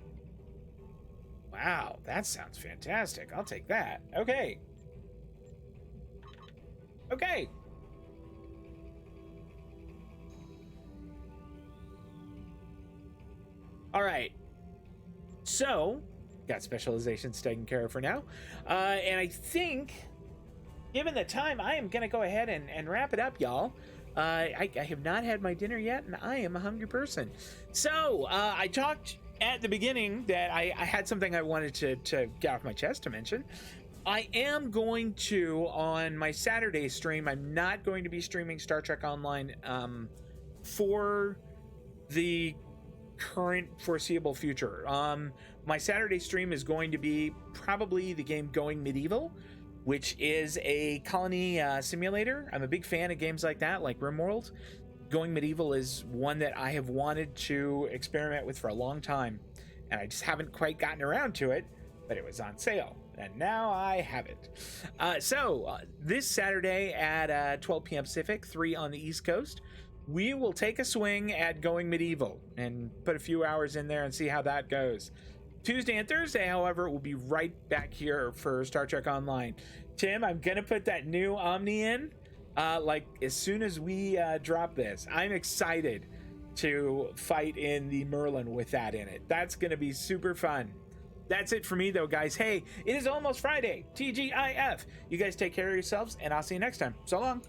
Wow, that sounds fantastic. I'll take that. Okay. Okay. All right. So, got specializations taken care of for now. And I think, given the time, I am going to go ahead and wrap it up, y'all. I have not had my dinner yet, and I am a hungry person. So, I talked at the beginning that I had something I wanted to get off my chest to mention. I am going to, on my Saturday stream, I'm not going to be streaming Star Trek Online for the current foreseeable future. My Saturday stream is going to be probably the game Going Medieval, which is a colony simulator. I'm a big fan of games like that, like RimWorld. Going Medieval is one that I have wanted to experiment with for a long time, and I just haven't quite gotten around to it, but it was on sale, and now I have it. So this Saturday at 12 p.m. Pacific, 3 on the East Coast, we will take a swing at Going Medieval and put a few hours in there and see how that goes. Tuesday and Thursday, however, we'll be right back here for Star Trek Online. Tim, I'm going to put that new Omni in, like, as soon as we drop this. I'm excited to fight in the Merlin with that in it. That's going to be super fun. That's it for me, though, guys. Hey, it is almost Friday. TGIF. You guys take care of yourselves, and I'll see you next time. So long.